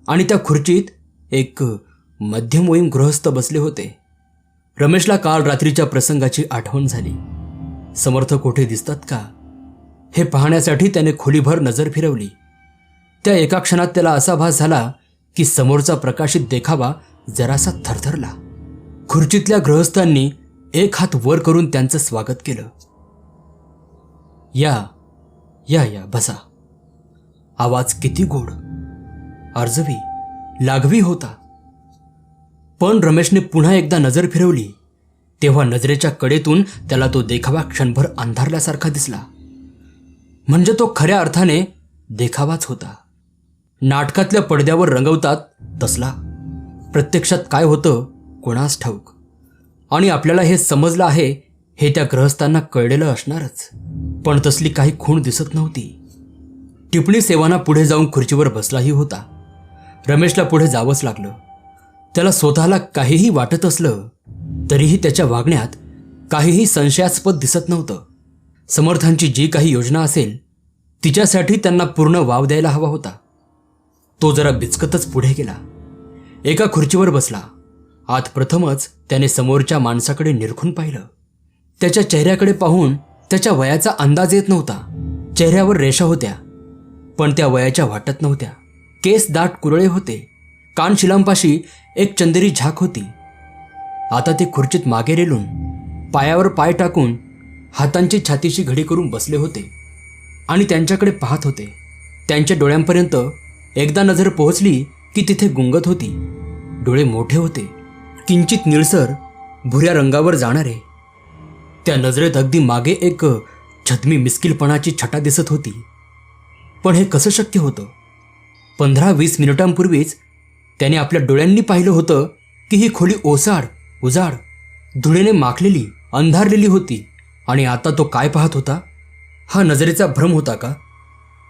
आणि त्या खुर्चीत एक मध्यमवयीन गृहस्थ बसले होते. रमेशला काल रात्रीच्या प्रसंगाची आठवण झाली. समर्थ कोठे दिसतात का हे पाहण्यासाठी त्याने खोलीभर नजर फिरवली. त्या एका क्षणात त्याला असा भास झाला की समोरचा प्रकाशित देखावा जरासा थरथरला. खुर्चीतल्या गृहस्थांनी एक हात वर करून त्यांचं स्वागत केलं. या या या बसा. आवाज किती गोड, अर्जवी, लागवी होता. पण रमेशने पुन्हा एकदा नजर फिरवली तेव्हा नजरेच्या कडेतून त्याला तो देखावा क्षणभर अंधारल्यासारखा दिसला. म्हणजे तो खऱ्या अर्थाने देखावाच होता. नाटकातल्या पडद्यावर रंगवतात तसला. प्रत्यक्षात काय होतं कोणास ठाऊक. आणि आपल्याला हे समजलं आहे हे त्या ग्रहस्थांना कळलेलं असणारच, पण तसली काही खूण दिसत नव्हती. टिपणी सेवाना पुढे जाऊन खुर्चीवर बसलाही होता. रमेशला पुढे जावंच लागलं. त्याला स्वतःला काहीही वाटत असलं तरीही त्याच्या वागण्यात काहीही संशयास्पद दिसत नव्हतं. समर्थांची जी काही योजना असेल तिच्यासाठी त्यांना पूर्ण वाव द्यायला हवा होता. तो जरा बिचकतच पुढे गेला. एका खुर्चीवर बसला. आत प्रथमच त्याने समोरच्या माणसाकडे निरखून पाहिलं. त्याच्या चेहऱ्याकडे पाहून त्याच्या वयाचा अंदाज येत नव्हता. चेहऱ्यावर रेषा होत्या पण त्या वयाच्या वाटत नव्हत्या. केस दाट कुरळे होते. कानशिलांपाशी एक चंदेरी झाक होती. आता ते खुर्चीत मागे रेलून पायावर पाय टाकून हातांची छातीशी घडी करून बसले होते आणि त्यांच्याकडे पाहत होते. त्यांच्या डोळ्यांपर्यंत एकदा नजर पोहोचली की तिथे गुंगत होती. डोळे मोठे होते, किंचित निळसर भुऱ्या रंगावर जाणारे. त्या नजरेत अगदी मागे एक छद्मी मिस्किलपणाची छटा दिसत होती. पण हे कसं शक्य होतं? 15-20 मिनिटांपूर्वीच त्याने आपल्या डोळ्यांनी पाहिलं होतं की ही खोली ओसाड, उजाड, धुळेने माखलेली, अंधारलेली होती. आणि आता तो काय पाहत होता? हा नजरेचा भ्रम होता का?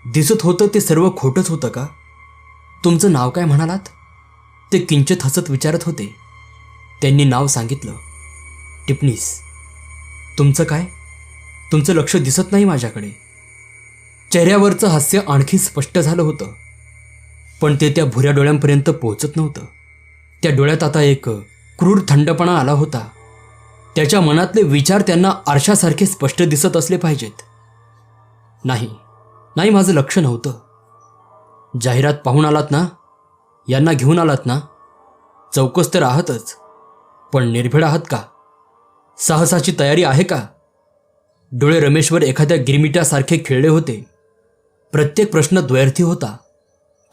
दिसत होतं ते सर्व खोटंच होतं का? तुमचं नाव काय म्हणालात? ते किंचित हसत विचारत होते. त्यांनी नाव सांगितलं, टिपणीस. तुमचं काय? तुमचं लक्ष दिसत नाही माझ्याकडे. चेहऱ्यावरचं हास्य आणखी स्पष्ट झालं होतं पण ते त्या भुऱ्या डोळ्यांपर्यंत पोहोचत नव्हतं. त्या डोळ्यात आता एक क्रूर थंडपणा आला होता. त्याच्या मनातले विचार त्यांना आरशासारखे स्पष्ट दिसत असले पाहिजेत. नाही नाही, माझं लक्ष नव्हतं. जाहिरात पाहून आलात ना? यांना घेऊन आलात ना? चौकस तर आहातच, पण निर्भीड आहात का? साहसाची तयारी आहे का? डोळे रमेशवर एखाद्या गिरमिट्यासारखे खिळले होते. प्रत्येक प्रश्न द्वैर्थी होता.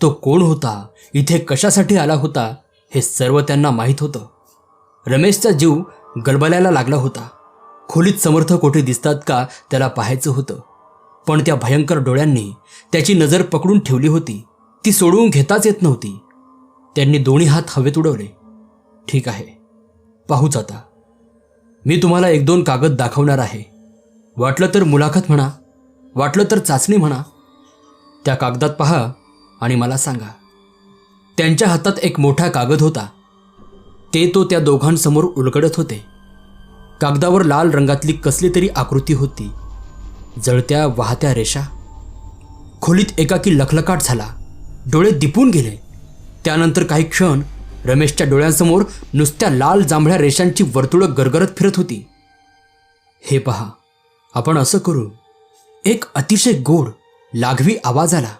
तो कोण होता, इथे कशासाठी आला होता हे सर्व त्यांना माहीत होतं. रमेशचा जीव गलबलायला लागला होता. खोलीत समर्थ कोठे दिसतात का त्याला पाहायचं होतं, पण त्या भयंकर डोळ्यांनी त्याची नजर पकडून ठेवली होती. ती सोडवून घेताच येत नव्हती. त्यांनी दोन्ही हात हवेत उडवले. ठीक आहे, पाहूच आता. मी तुम्हाला 1-2 कागद दाखवणार आहे. वाटलं तर मुलाखत म्हणा, वाटलं तर चाचणी म्हणा. त्या कागदात पहा आणि मला सांगा. त्यांच्या हातात एक मोठा कागद होता. ते तो त्या दोघांसमोर उलगडत होते. कागदावर लाल रंगातली कसली तरी आकृती होती, जळत्या वाहत्या रेषा. खोलीत एकाकी लखलखाट झाला. डोळे दिपून गेले. त्यानंतर काही क्षण रमेशच्या डोळ्यांसमोर नुसत्या लाल जांभळ्या रेषांची वर्तुळं गरगरत फिरत होती. हे पहा, आपण असं करू. एक अतिशय गोड लाघवी आवाज आला.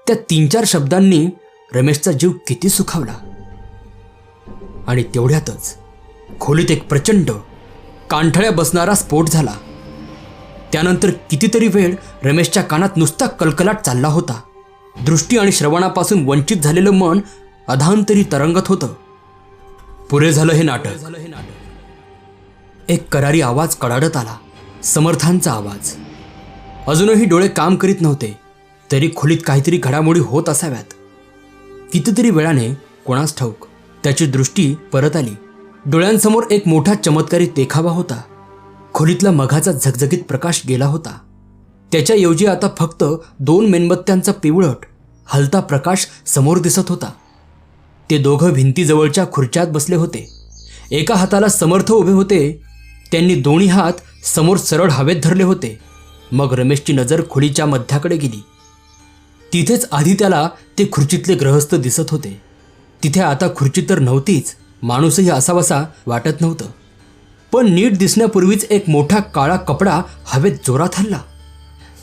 त्या 3-4 शब्दांनी रमेशचा जीव किती सुखावला. आणि तेवढ्यातच खोलीत एक प्रचंड कानठळ्या बसणारा स्फोट झाला. त्यानंतर कितीतरी वेळ रमेशच्या कानात नुसता कलकलाट चालला होता. दृष्टी आणि श्रवणापासून वंचित झालेलं मन अधांतरी तरंगत होतं. पुरे झालं हे नाटक. एक करारी आवाज कडाडत आला. समर्थांचा आवाज. अजूनही डोळे काम करीत नव्हते, तरी खोलीत काहीतरी घडामोडी होत असाव्यात. कितीतरी वेळाने कोणास ठाऊक त्याची दृष्टी परत आली. डोळ्यांसमोर एक मोठा चमत्कारी देखावा होता. खोलीतला मघाचा झगझगीत प्रकाश गेला होता. त्याच्याऐवजी आता फक्त 2 मेणबत्त्यांचा पिवळट हलता प्रकाश समोर दिसत होता. ते दोघं भिंतीजवळच्या खुर्च्यात बसले होते. एका हाताला समर्थ उभे होते. त्यांनी दोन्ही हात समोर सरळ हवेत धरले होते. मग रमेशची नजर खोलीच्या मध्याकडे गेली. तिथेच आधी त्याला ते खुर्चीतले ग्रहस्थ दिसत होते. तिथे आता खुर्ची तर नव्हतीच, माणूसही असावासा वाटत नव्हतं. पण नीट दिसण्यापूर्वीच एक मोठा काळा कपडा हवेत जोरात हलला.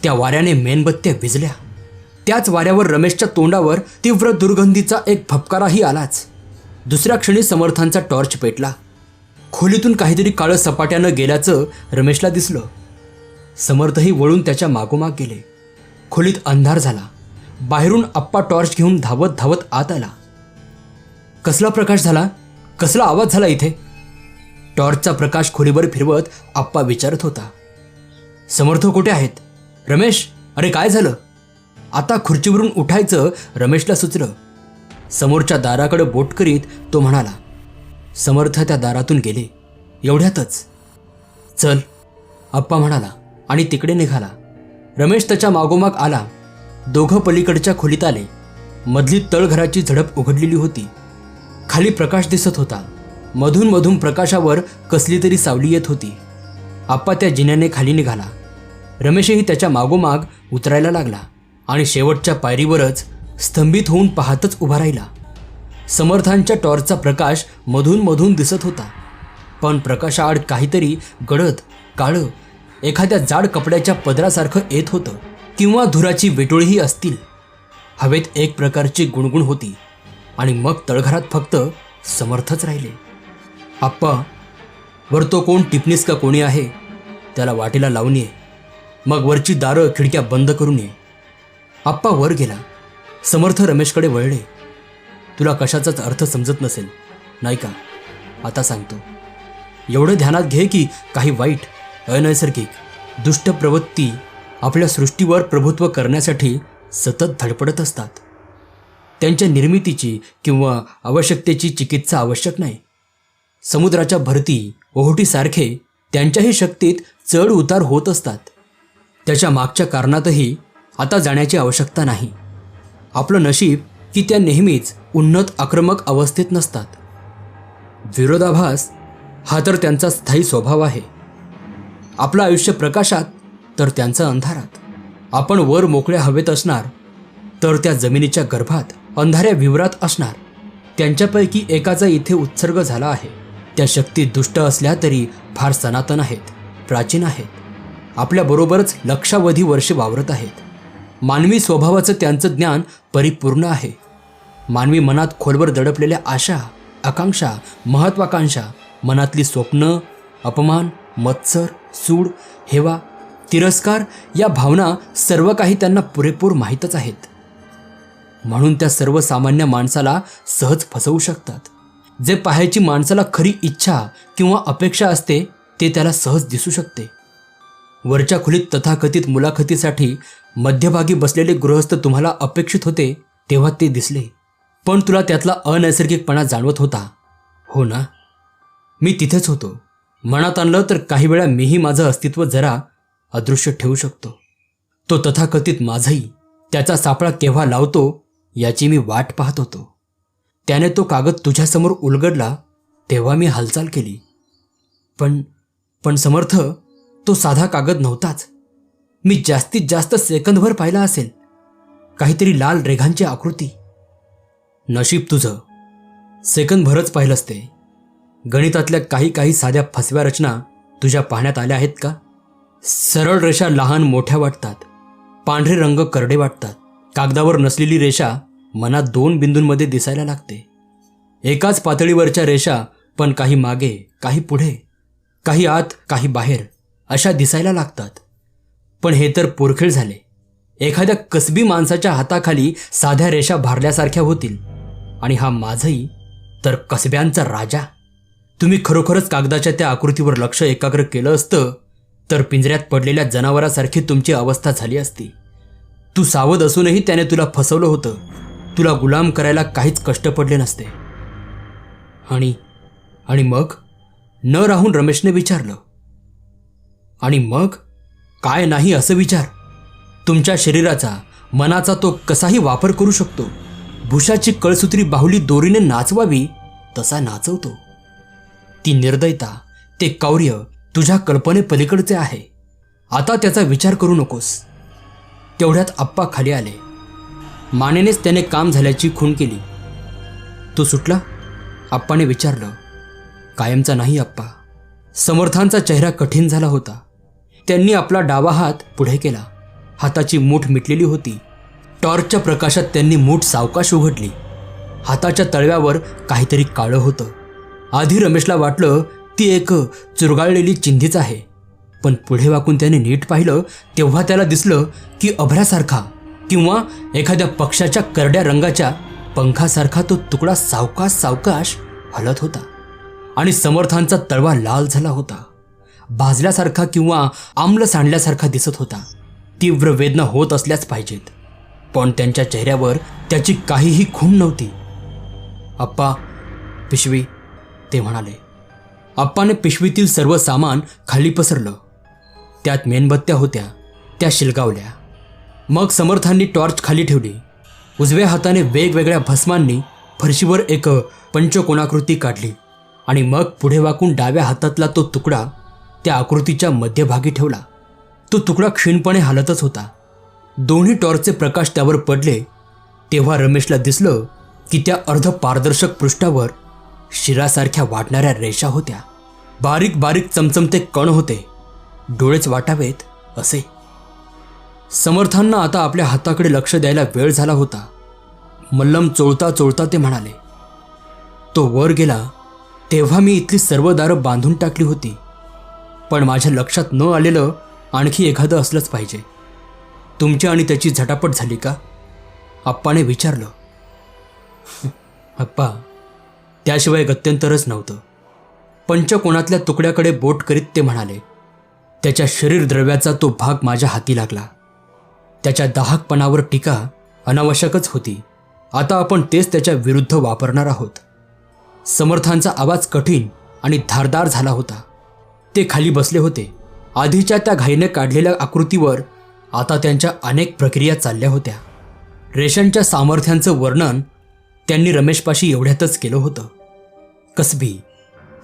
त्या वाऱ्याने मेणबत्त्या विझल्या. त्याच वाऱ्यावर रमेशच्या तोंडावर तीव्र दुर्गंधीचा एक फपकाराही आलाच. दुसऱ्या क्षणी समर्थांचा टॉर्च पेटला. खोलीतून काहीतरी काळं सपाट्यानं गेल्याचं रमेशला दिसलं. समर्थही वळून त्याच्या मागोमाग गेले. खोलीत अंधार झाला. बाहेरून आप्पा टॉर्च घेऊन धावत धावत आत आला. कसला प्रकाश झाला, कसला आवाज झाला इथे? टॉर्चचा प्रकाश खोलीवर फिरवत आप्पा विचारत होता. समर्थ कुठे आहेत? रमेश, अरे काय झालं? आता खुर्चीवरून उठायचं रमेशला सुचलं. समोरच्या दाराकडे बोट करीत तो म्हणाला. समर्थ त्या दारातून गेले. एवढ्यातच चल, आप्पा म्हणाला आणि तिकडे निघाला. रमेश त्याच्या मागोमाग आला. दोघं पलीकडच्या खोलीत आले. मधली तळघराची झडप उघडलेली होती. खाली प्रकाश दिसत होता. मधून मधून प्रकाशावर कसली तरी सावली येत होती. आप्पा त्या जिन्याने खाली निघाला. रमेशही त्याच्या मागोमाग उतरायला लागला आणि शेवटच्या पायरीवरच स्तंभित होऊन पाहतच उभा राहिला. समर्थांच्या टॉर्चचा प्रकाश मधून मधून दिसत होता, पण प्रकाशाआड काहीतरी गडद काळं एखाद्या जाड कपड्याच्या पदरासारखं येत होतं, किंवा धुराची वेटोळीही असतील. हवेत एक प्रकारची गुणगुण होती. आणि मग तळघरात फक्त समर्थच राहिले. आप्पा, वर तो कोण टिपणीस का कोणी आहे त्याला वाटेला लावून ये. मग वरची दारं खिडक्या बंद करून ये. आप्पा वर गेला. समर्थ रमेशकडे वळले. तुला कशाचाच अर्थ समजत नसेल नाही का? आता सांगतो. एवढं ध्यानात घे की काही वाईट, अनैसर्गिक, दुष्ट प्रवृत्ती आपल्या सृष्टीवर प्रभुत्व करण्यासाठी सतत धडपडत असतात. त्यांच्या निर्मितीची किंवा आवश्यकतेची चिकित्सा आवश्यक नाही. समुद्राच्या भरती ओहोटीसारखे त्यांच्याही शक्तीत चढ उतार होत असतात. त्याच्या मागच्या कारणातही आता जाण्याची आवश्यकता नाही. आपलं नशीब की त्या नेहमीच उन्नत आक्रमक अवस्थेत नसतात. विरोधाभास हा तर त्यांचा स्थायी स्वभाव आहे. आपलं आयुष्य प्रकाशात तर त्यांचा अंधारात. आपण वर मोकळ्या हवेत असणार तर त्या जमिनीच्या गर्भात अंधाऱ्या विवरात असणार. त्यांच्यापैकी एकाचा इथे उत्सर्ग झाला आहे. त्या शक्ती दुष्ट असल्या तरी फार सनातन आहेत, प्राचीन आहेत. आपल्याबरोबरच लक्षावधी वर्षे वावरत आहेत. मानवी स्वभावाचं त्यांचं ज्ञान परिपूर्ण आहे. मानवी मनात खोलवर दडपलेल्या आशा, आकांक्षा, महत्वाकांक्षा, मनातली स्वप्न, अपमान, मत्सर, सूड, हेवा, तिरस्कार या भावना सर्व काही त्यांना पुरेपूर माहीतच आहेत. म्हणून त्या सर्वसामान्य माणसाला सहज फसवू शकतात. जे पाहायची माणसाला खरी इच्छा किंवा अपेक्षा असते ते त्याला सहज दिसू शकते. वरच्या खोलीत तथाकथित मुलाखतीसाठी मध्यभागी बसलेले गृहस्थ तुम्हाला अपेक्षित होते तेव्हा ते दिसले. पण तुला त्यातला अनैसर्गिकपणा जाणवत होता, हो ना? मी तिथेच होतो. मनात आणलं तर काही वेळा मीही माझं अस्तित्व जरा अदृश्य ठेवू शकतो. तो तथाकथित माझंही त्याचा सापळा केव्हा लावतो याची मी वाट पाहत होतो. त्याने तो कागद तुझ्यासमोर उलगडला तेव्हा मी हालचाल केली. पण पण समर्थ, तो साधा कागद नव्हताच. मी जास्तीत जास्त सेकंदभर पाहिला असेल. काहीतरी लाल रेघांची आकृती. नशीब तुझं, सेकंदभरच पाहिलंस ते. गणितातल्या काही काही साध्या फसव्या रचना तुझ्या पाहण्यात आल्या आहेत का? सरळ रेषा लहान मोठ्या वाटतात, पांढरे रंग करडे वाटतात. कागदावर नसलेली रेषा मनात 2 बिंदूंमध्ये दिसायला लागते. एकाच पातळीवरच्या रेषा पण काही मागे, काही पुढे, काही आत, काही बाहेर अशा दिसायला लागतात. पण हे तर पोरखेळ झाले. एखाद्या कसबी माणसाच्या हाताखाली साध्या रेषा भारल्यासारख्या होतील. आणि हा माझही तर कसब्यांचा राजा. तुम्ही खरोखरच कागदाच्या त्या आकृतीवर लक्ष एकाग्र केलं असतं तर पिंजऱ्यात पडलेल्या जनावरासारखी तुमची अवस्था झाली असती. तू सावध असूनही त्याने तुला फसवलं होतं. तुला गुलाम करायला काहीच कष्ट पडले नसते. आणि मग? न राहून रमेशने विचारलं. आणि मग काय नाही असं विचार. तुमच्या शरीराचा, मनाचा तो कसाही वापर करू शकतो. भुशाची कळसूत्री बाहुली दोरीने नाचवावी तसा नाचवतो. ती निर्दयता, ते कौर्य तुझ्या कल्पनेपलीकडचे आहे. आता त्याचा विचार करू नकोस. तेवढ्यात आप्पा खाली आले. मानेनेच त्याने काम झाल्याची खूण केली. तो सुटला? आप्पाने विचारलं. कायमचा नाही आप्पा. समर्थांचा चेहरा कठीण झाला होता. त्यांनी आपला डावा हात पुढे केला. हाताची मूठ मिटलेली होती. टॉर्चच्या प्रकाशात त्यांनी मूठ सावकाश उघडली. हाताच्या तळव्यावर काहीतरी काळं होतं. आधी रमेशला वाटलं ती एक चुरगाळलेली चिंधीच आहे. पण पुढे वाकून त्याने नीट पाहिलं तेव्हा त्याला दिसलं की अभ्रासारखा किंवा एखाद्या पक्षाच्या करड्या रंगाच्या पंखासारखा तो तुकडा सावकाश सावकाश हलत होता. आणि समर्थांचा तळवा लाल झाला होता. भाजल्यासारखा किंवा आम्ल सांडल्यासारखा दिसत होता. तीव्र वेदना होत असल्याच पाहिजेत. पण त्यांच्या चेहऱ्यावर त्याची काहीही खूण नव्हती. आप्पा, पिशवी, ते म्हणाले. आप्पाने पिशवीतील सर्व सामान खाली पसरलं. त्यात मेणबत्त्या होत्या, त्या शिलगावल्या. मग समर्थांनी टॉर्च खाली ठेवली. उजव्या हाताने वेगवेगळ्या भस्मांनी फरशीवर एक पंचकोणाकृती काढली. आणि मग पुढे वाकून डाव्या हातातला तो तुकडा त्या आकृतीच्या मध्यभागी ठेवला. तो तुकडा क्षीणपणे हालतच होता. दोन्ही टॉर्चचे प्रकाश त्यावर पडले तेव्हा रमेशला दिसलं की त्या अर्ध पारदर्शक पृष्ठावर शिरासारख्या वाटणाऱ्या रेषा होत्या. बारीक बारीक चमचमते कण होते. डोळेच वाटावेत असे. समर्थांना आता आपल्या हाताकडे लक्ष द्यायला वेळ झाला होता. मल्लम चोळता चोळता ते म्हणाले. तो वर गेला तेव्हा मी इथली सर्व दारं बांधून टाकली होती. पण माझ्या लक्षात न आलेलं आणखी एखादं असलंच पाहिजे. तुमची आणि त्याची झटापट झाली का? आप्पाने विचारलं. आप्पा, त्याशिवाय गत्यंतरच नव्हतं. पंचकोणातल्या तुकड्याकडे बोट करीत ते म्हणाले. त्याच्या शरीर द्रव्याचा तो भाग माझ्या हाती लागला. त्याच्या दाहकपणावर टीका अनावश्यकच होती. आता आपण तेच त्याच्या विरुद्ध वापरणार आहोत. समर्थांचा आवाज कठीण आणि धारदार झाला होता. ते खाली बसले होते. आधीच्या त्या घाईने काढलेल्या आकृतीवर आता त्यांच्या अनेक प्रक्रिया चालल्या होत्या. रेषांच्या सामर्थ्यांचं वर्णन त्यांनी रमेशपाशी एवढ्यातच केलं होतं. कसबी,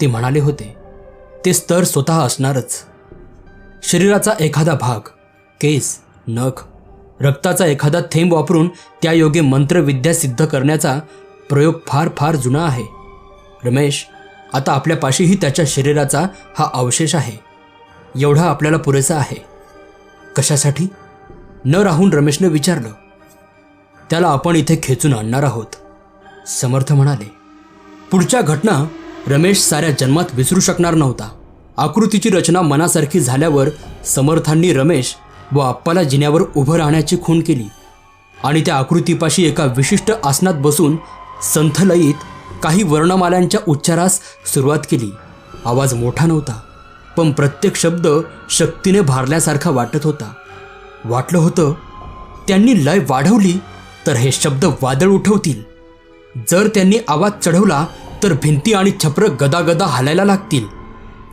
ते म्हणाले होते. ते स्तर स्वतः असणारच. शरीराचा एखादा भाग, केस, नख, रक्ताचा एखादा थेंब वापरून त्यायोगे मंत्रविद्या सिद्ध करण्याचा प्रयोग फार फार जुना आहे. रमेश, आता आपल्यापाशीही त्याच्या शरीराचा हा अवशेष आहे. एवढा आपल्याला पुरेसा आहे. कशासाठी? न राहून रमेशने विचारलं. त्याला आपण इथे खेचून आणणार आहोत, समर्थ म्हणाले. पुढच्या घटना रमेश साऱ्या जन्मात विसरू शकणार नव्हता. आकृतीची रचना मनासारखी झाल्यावर समर्थांनी रमेश व आप्पाला जिन्यावर उभं राहण्याची खूण केली आणि त्या आकृतीपाशी एका विशिष्ट आसनात बसून संथलयीत काही वर्णमालांच्या उच्चारास सुरुवात केली. आवाज मोठा नव्हता, पण प्रत्येक शब्द शक्तीने भारल्यासारखा वाटत होता. वाटलं होतं त्यांनी लय वाढवली तर हे शब्द वादळ उठवतील. जर त्यांनी आवाज चढवला तर भिंती आणि छप्र गदागदा हालायला लागतील.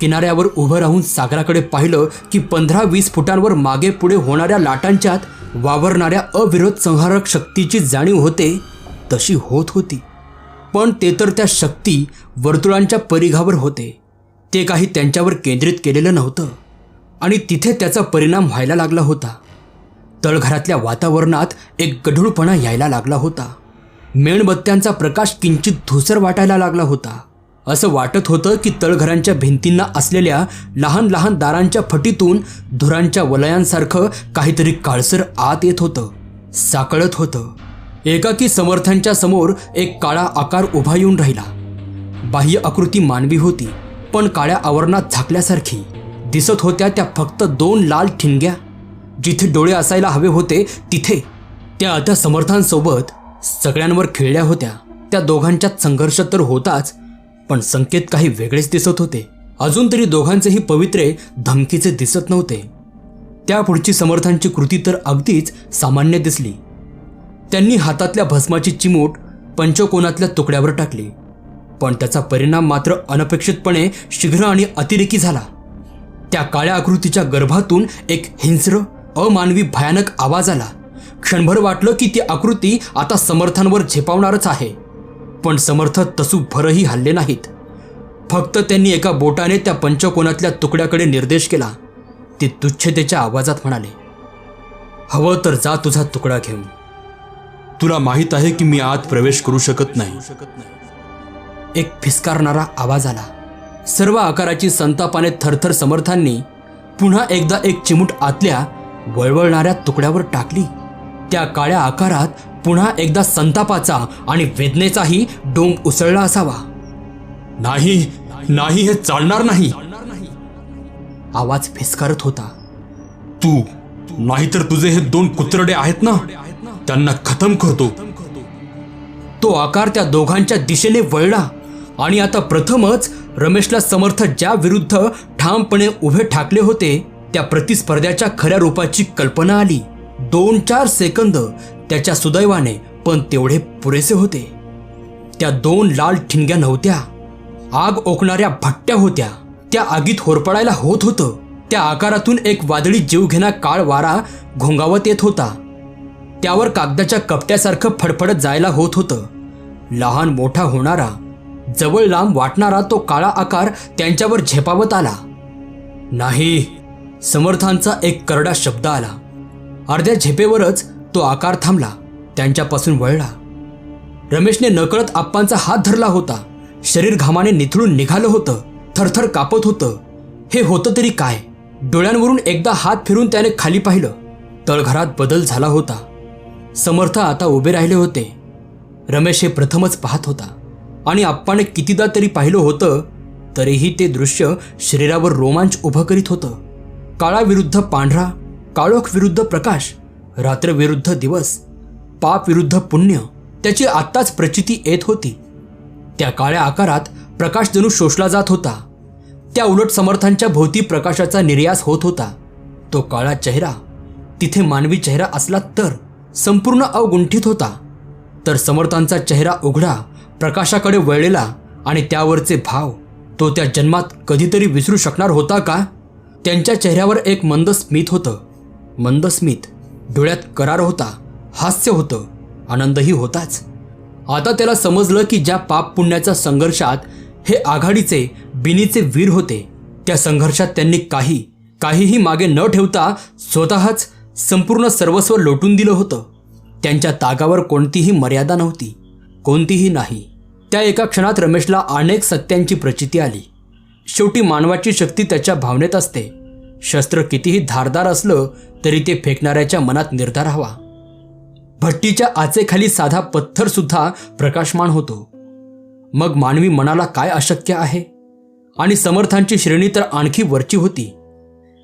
किनाऱ्यावर उभं राहून सागराकडे पाहिलं की 15-20 फुटांवर मागे पुढे होणाऱ्या लाटांच्यात वावरणाऱ्या अविरोध संहारक शक्तीची जाणीव होते तशी होत होती. पण ते तर त्या शक्ती वर्तुळांच्या परिघावर होते. ते काही त्यांच्यावर केंद्रित केलेलं नव्हतं आणि तिथे त्याचा परिणाम व्हायला लागला होता. तळघरातल्या वातावरणात एक गढूळपणा यायला लागला होता. मेणबत्त्यांचा प्रकाश किंचित धुसर वाटायला लागला होता. असं वाटत होतं की तळघरांच्या भिंतींना असलेल्या लहान लहान दारांच्या फटीतून धुरांच्या वलयांसारखं काहीतरी काळसर आत येत होतं, साकळत होतं. एकाकी समर्थांच्या समोर एक काळा आकार उभा येऊन राहिला. बाह्य आकृती मानवी होती, पण काळ्या आवरणात झाकल्यासारखी दिसत होत्या त्या फक्त 2 लाल ठिणग्या. जिथे डोळे असायला हवे होते तिथे त्या आता समर्थांसोबत सगळ्यांवर खिळल्या होत्या. त्या दोघांच्यात संघर्ष तर होताच, पण संकेत काही वेगळेच दिसत होते. अजून तरी दोघांचेही पवित्रे धमकीचे दिसत नव्हते. त्यापुढची समर्थांची कृती तर अगदीच सामान्य दिसली. त्यांनी हातातल्या भस्माची चिमूट पंचकोनातल्या तुकड्यावर टाकली, पण त्याचा परिणाम मात्र अनपेक्षितपणे शीघ्र आणि अतिरेकी झाला. त्या काळ्या आकृतीच्या गर्भातून एक हिंस्र अमानवी भयानक आवाज आला. क्षणभर वाटलं की ती आकृती आता समर्थांवर झेपावणारच आहे, पण समर्थ तसू भरही हल्ले नाहीत. फक्त त्यांनी एका बोटाने त्या पंचकोनातल्या तुकड्याकडे निर्देश केला. ते तुच्छतेच्या आवाजात म्हणाले, हवं तर जा तुझा तुकडा घेऊन. तुला माहीत आहे की मी आत प्रवेश करू शकत नाही. एक फिसकारणारा आवाज आला. सर्व आकाराची संतापाने थरथर समर्थांनी पुन्हा एकदा एक चिमूट आतल्या वळवळणाऱ्या तुकड्यावर टाकली. त्या काळ्या आकारात पुन्हा एकदा संतापाचा आणि वेदनेचाही डोंब उसळला असावा. नाही नाही, हे चालणार नाही, आवाज फिसकारत होता. तू नाहीतर तुझे हे 2 कुत्रडे आहेत ना, त्यांना खतम करतो. तो आकार त्या दोघांच्या दिशेने वळला आणि आता प्रथमच रमेशला समर्थ ज्या विरुद्ध ठामपणे उभे ठाकले होते त्या प्रतिस्पर्ध्याच्या खऱ्या रूपाची कल्पना आली. 2-4 सेकंद त्याच्या सुदैवाने पण तेवढे पुरेसे होते. त्या 2 लाल ठिणग्या नव्हत्या, आग ओकणाऱ्या भट्ट्या होत्या. त्या आगीत होरपळायला होत होतं. त्या आकारातून एक वादळी जीवघेणा काळ वारा घोंगावत येत होता. त्यावर कागदाच्या कपट्यासारखं फडफडत जायला होत होतं. लहान मोठा होणारा, जवळ लांब वाटणारा तो काळा आकार त्यांच्यावर झेपावत आला. नाही, समर्थांचा एक करडा शब्द आला. अर्ध्या झेपेवरच तो आकार थांबला, त्यांच्यापासून वळला. रमेशने नकळत आप्पांचा हात धरला होता. शरीर घामाने निथळून निघालं होतं, थरथर कापत होतं. हे होतं तरी काय? डोळ्यांवरून एकदा हात फिरून त्याने खाली पाहिलं. तळघरात बदल झाला होता. समर्थ आता उभे राहिले होते. रमेश हे प्रथमच पाहत होता आणि आप्पाने कितीदा तरी पाहिलं होतं, तरीही ते दृश्य शरीरावर रोमांच उभं करीत होतं. काळा विरुद्ध पांढरा, काळोख विरुद्ध प्रकाश, रात्र विरुद्ध दिवस, पाप विरुद्ध पुण्य, त्याची आत्ताच प्रचिती येत होती. त्या काळ्या आकारात प्रकाश जणू शोषला जात होता. त्या उलट समर्थांच्या भोवती प्रकाशाचा निर्यास होत होता. तो काळा चेहरा तिथे मानवी चेहरा असला तर संपूर्ण अवगुंठित होता, तर समर्थांचा चेहरा उघडा, प्रकाशाकडे वळलेला आणि त्यावरचे भाव तो त्या जन्मात कधीतरी विसरू शकणार होता का? त्यांच्या चेहऱ्यावर एक मंद स्मित होतं. मंद स्मित, डोळ्यात करार होता, हास्य होतं, आनंदही होताच. आता त्याला समजलं की ज्या पाप पुण्याच्या संघर्षात हे आघाडीचे बिनीचे वीर होते, त्या संघर्षात त्यांनी काहीही मागे न ठेवता स्वतःच संपूर्ण सर्वस्व लोटून दिलं होतं. त्यांच्या तागावर कोणतीही मर्यादा नव्हती, कोणतीही नाही. त्या एका क्षणात रमेशला अनेक सत्यांची प्रचिती आली. शेवटी मानवाची शक्ती त्याच्या भावनेत असते. शस्त्र कितीही धारदार असलं तरी ते फेकणाऱ्याच्या मनात निर्धार हवा. भट्टीच्या आचेखाली साधा पत्थर सुद्धा प्रकाशमान होतो. मग मानवी मनाला काय अशक्य आहे? आणि समर्थांची श्रेणी तर आणखी वरची होती.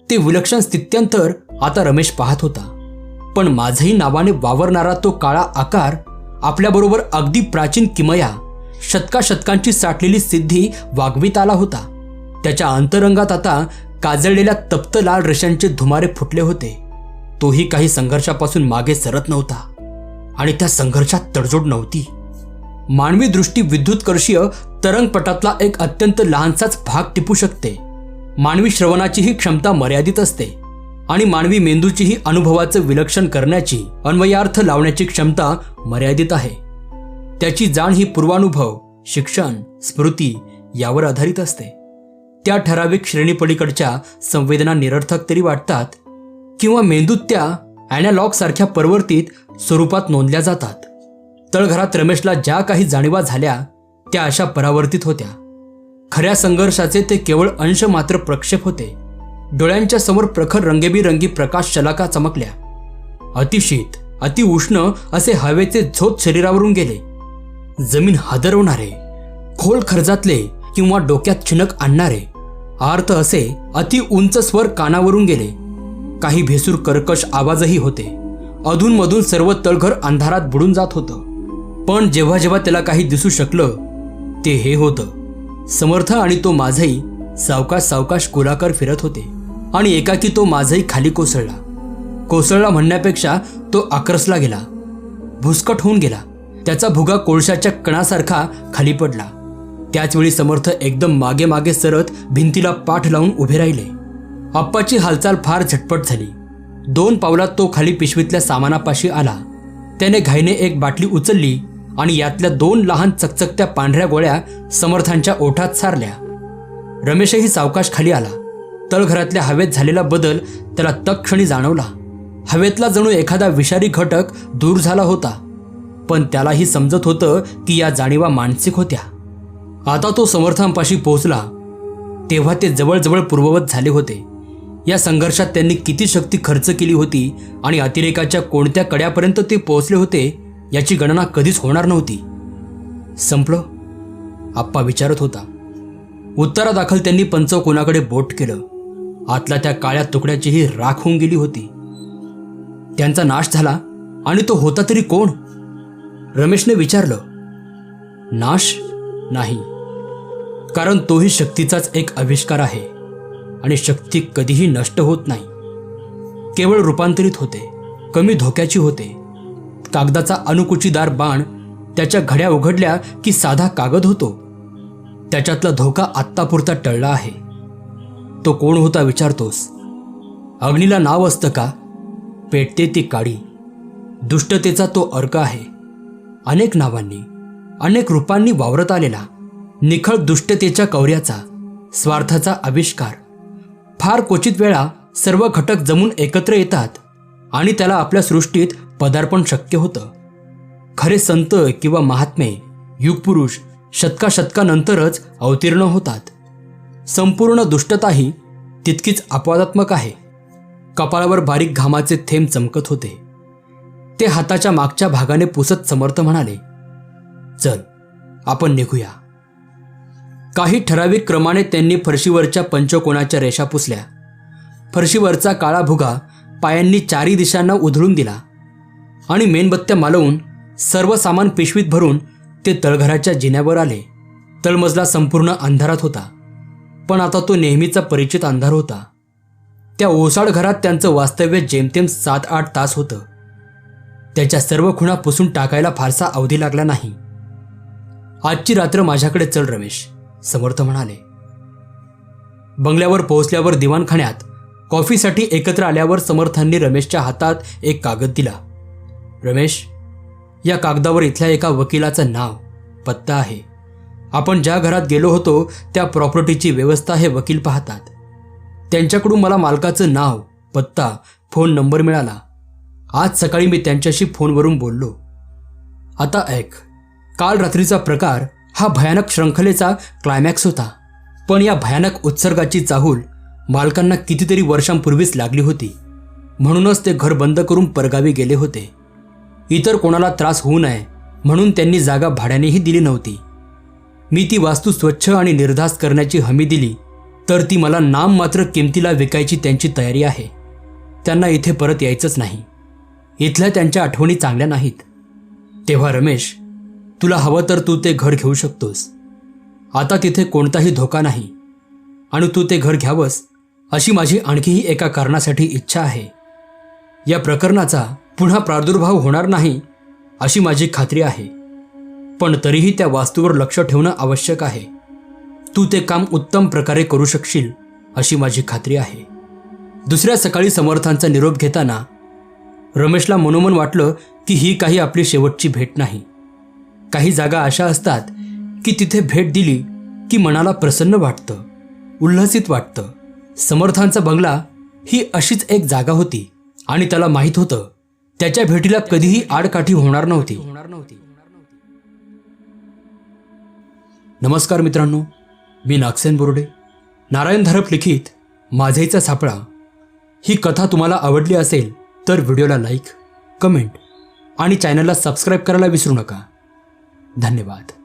ते विलक्षण स्थित्यंतर आता रमेश पाहत होता. पण माझही नावाने वावरणारा तो काळा आकार आपल्याबरोबर अगदी प्राचीन किमया, शतकाशतकांची साठलेली सिद्धी वागवीत आला होता. त्याच्या अंतरंगात आता काजळलेल्या तप्त लाल रेषांचे धुमारे फुटले होते. तोही काही संघर्षापासून मागे सरत नव्हता आणि त्या संघर्षात तडजोड नव्हती. मानवी दृष्टी विद्युतकर्षीय तरंगपटातला एक अत्यंत लहानसाच भाग टिपू शकते. मानवी श्रवणाचीही क्षमता मर्यादित असते आणि मानवी मेंदूचीही अनुभवाचं विलक्षण करण्याची, अन्वयार्थ लावण्याची क्षमता मर्यादित आहे. त्याची जाण ही पूर्वानुभव, शिक्षण, स्मृती यावर आधारित असते. त्या ठराविक श्रेणीपलीकडच्या संवेदना निरर्थक तरी वाटतात, किंवा मेंदूत त्या ॲनालॉग सारख्या परिवर्तित स्वरूपात नोंदल्या जातात. तळघरात रमेशला ज्या काही जाणीवा झाल्या त्या अशा परावर्तित होत्या. खऱ्या संघर्षाचे ते केवळ अंश मात्र प्रक्षेप होते. डोळ्यांच्या समोर प्रखर रंगेबिरंगी प्रकाश शलाका चमकल्या. अतिशीत, अतिउष्ण असे हवेचे झोत शरीरावरून गेले. जमीन हादरवणारे, खोल खर्जातले किंवा डोक्यात छिनक आणणारे आर्त असे अति उंच स्वर कानावरून गेले. काही भेसूर कर्कश आवाजही होते. अधूनमधून सर्व तळघर अंधारात बुडून जात होतं. पण जेव्हा जेव्हा त्याला काही दिसू शकलं ते हे होतं. समर्थ आणि तो माझही सावकाश सावकाश गोलाकार फिरत होते आणि एकाकी तो माझही खाली कोसळला म्हणण्यापेक्षा तो आक्रसला गेला, भुसकट होऊन गेला. त्याचा भुगा कोळशाच्या कणासारखा खाली पडला. त्याचवेळी समर्थ एकदम मागे मागे सरत भिंतीला पाठ लावून उभे राहिले. आप्पाची हालचाल फार झटपट झाली. 2 पावलात तो खाली पिशवीतल्या सामानापाशी आला. त्याने घाईने एक बाटली उचलली आणि यातल्या 2 लहान चकचकत्या पांढऱ्या गोळ्या समर्थांच्या ओठात सारल्या. रमेशही सावकाश खाली आला. तळघरातल्या हवेत झालेला बदल त्याला तत्क्षणी जाणवला. हवेतला जणू एखादा विषारी घटक दूर झाला होता. पण त्यालाही समजत होतं की या जाणीवा मानसिक होत्या. आता तो समर्थांपाशी पोहोचला तेव्हा ते जवळजवळ पूर्ववत झाले होते. या संघर्षात त्यांनी किती शक्ती खर्च केली होती आणि अतिरेकाच्या कोणत्या कड्यापर्यंत ते पोहोचले होते याची गणना कधीच होणार नव्हती. संपलं? आप्पा विचारत होता. उत्तरादाखल त्यांनी पंचकोनाकडे बोट केलं. आतला त्या काळ्या तुकड्याचीही राख होऊन गेली होती. त्यांचा नाश झाला आणि तो होता तरी कोण? रमेशने विचारलं. नाश नाही, कारण तोही शक्तीचाच एक आविष्कार आहे आणि शक्ती कधीही नष्ट होत नाही, केवळ रूपांतरित होते. कमी धोक्याची होते. कागदाचा अणुकुचीदार बाण त्याच्या घड्या उघडल्या की साधा कागद होतो. त्याच्यातला धोका आत्तापुरता टळला आहे. तो कोण होता विचारतोस? अग्नीला नाव असतं का? पेटते ती काडी. दुष्टतेचा तो अर्क आहे. अनेक नावांनी, अनेक रूपांनी वावरत आलेला, निखळ दुष्टतेच्या कौर्याचा, स्वार्थाचा आविष्कार. फार क्वचित वेळा सर्व घटक जमून एकत्र येतात आणि त्याला आपल्या सृष्टीत पदार्पण शक्य होतं. खरे संत किंवा महात्मे, युगपुरुष शतकानंतरच अवतीर्ण होतात. संपूर्ण दुष्टताही तितकीच अपवादात्मक आहे. कपाळावर बारीक घामाचे थेंब चमकत होते. ते हाताच्या मागच्या भागाने पुसत समर्थ म्हणाले, चल आपण निघूया. काही ठराविक क्रमाने त्यांनी फरशीवरच्या पंचकोनाच्या रेषा पुसल्या. फरशीवरचा काळा भुगा पायांनी चारी दिशांना उधळून दिला आणि मेणबत्त्या मालवून सर्व सामान पिशवीत भरून ते तळघराच्या जिन्यावर आले. तळमजला संपूर्ण अंधारात होता, पण आता तो नेहमीचा परिचित अंधार होता. त्या ओसाड घरात त्यांचं वास्तव्य जेमतेम 7-8 तास होतं. त्याच्या सर्व खुणा पुसून टाकायला फारसा अवधी लागला नाही. आजची रात्र माझ्याकडे चल रमेश, समर्थ म्हणाले. बंगल्यावर पोहोचल्यावर दिवाणखान्यात कॉफीसाठी एकत्र आल्यावर समर्थांनी रमेशच्या हातात एक कागद दिला. रमेश, या कागदावर इथल्या एका वकिलाचं नाव, पत्ता आहे. आपण ज्या घरात गेलो होतो त्या प्रॉपर्टीची व्यवस्था हे वकील पाहतात. त्यांच्याकडून मला मालकाचं नाव, पत्ता, फोन नंबर मिळाला. आज सकाळी मी त्यांच्याशी फोनवरून बोललो. आता ऐक, काल रात्रीचा प्रकार हा भयानक श्रंखलेचा क्लायमॅक्स होता. पण या भयानक उत्सर्गाची चाहूल मालकांना कितीतरी वर्षांपूर्वीच लागली होती. म्हणूनच ते घर बंद करून परगावी गेले होते. इतर कोणाला त्रास होऊ नये म्हणून त्यांनी जागा भाड्यानेही दिली नव्हती. मी ती वास्तू स्वच्छ आणि निर्धास्त करण्याची हमी दिली तर ती मला नाममात्र किमतीला विकायची त्यांची तयारी आहे. त्यांना इथे परत यायचंच नाही. इथल्या त्यांच्या आठवणी चांगल्या नाहीत. तेव्हा रमेश, तुला हवं तर तू ते घर घेऊ शकतोस. आता तिथे कोणताही धोका नाही आणि तू ते घर घ्यावंस अशी माझी आणखीही एका कारणासाठी इच्छा आहे. या प्रकरणाचा पुन्हा प्रादुर्भाव होणार नाही अशी माझी खात्री आहे. पण तरीही त्या वास्तूवर लक्ष ठेवणं आवश्यक आहे. तू ते काम उत्तम प्रकारे करू शकशील अशी माझी खात्री आहे. दुसऱ्या सकाळी समर्थांचा निरोप घेताना रमेशला मनोमन वाटलं की ही काही आपली शेवटची भेट नाही. काही जागा अशा असतात की तिथे भेट दिली की मनाला प्रसन्न वाटतं, उल्हसित वाटतं. समर्थांचा बंगला ही अशीच एक जागा होती आणि त्याला माहीत होतं त्याच्या भेटीला कधीही आडकाठी होणार नव्हती. नमस्कार मित्रांनो, मी नागसेन बोर्डे. नारायण धरप लिखित माझेचा सापळा ही कथा तुम्हाला आवडली असेल तर व्हिडिओला लाईक, कमेंट आणि चॅनलला सबस्क्राईब करायला विसरू नका. धन्यवाद.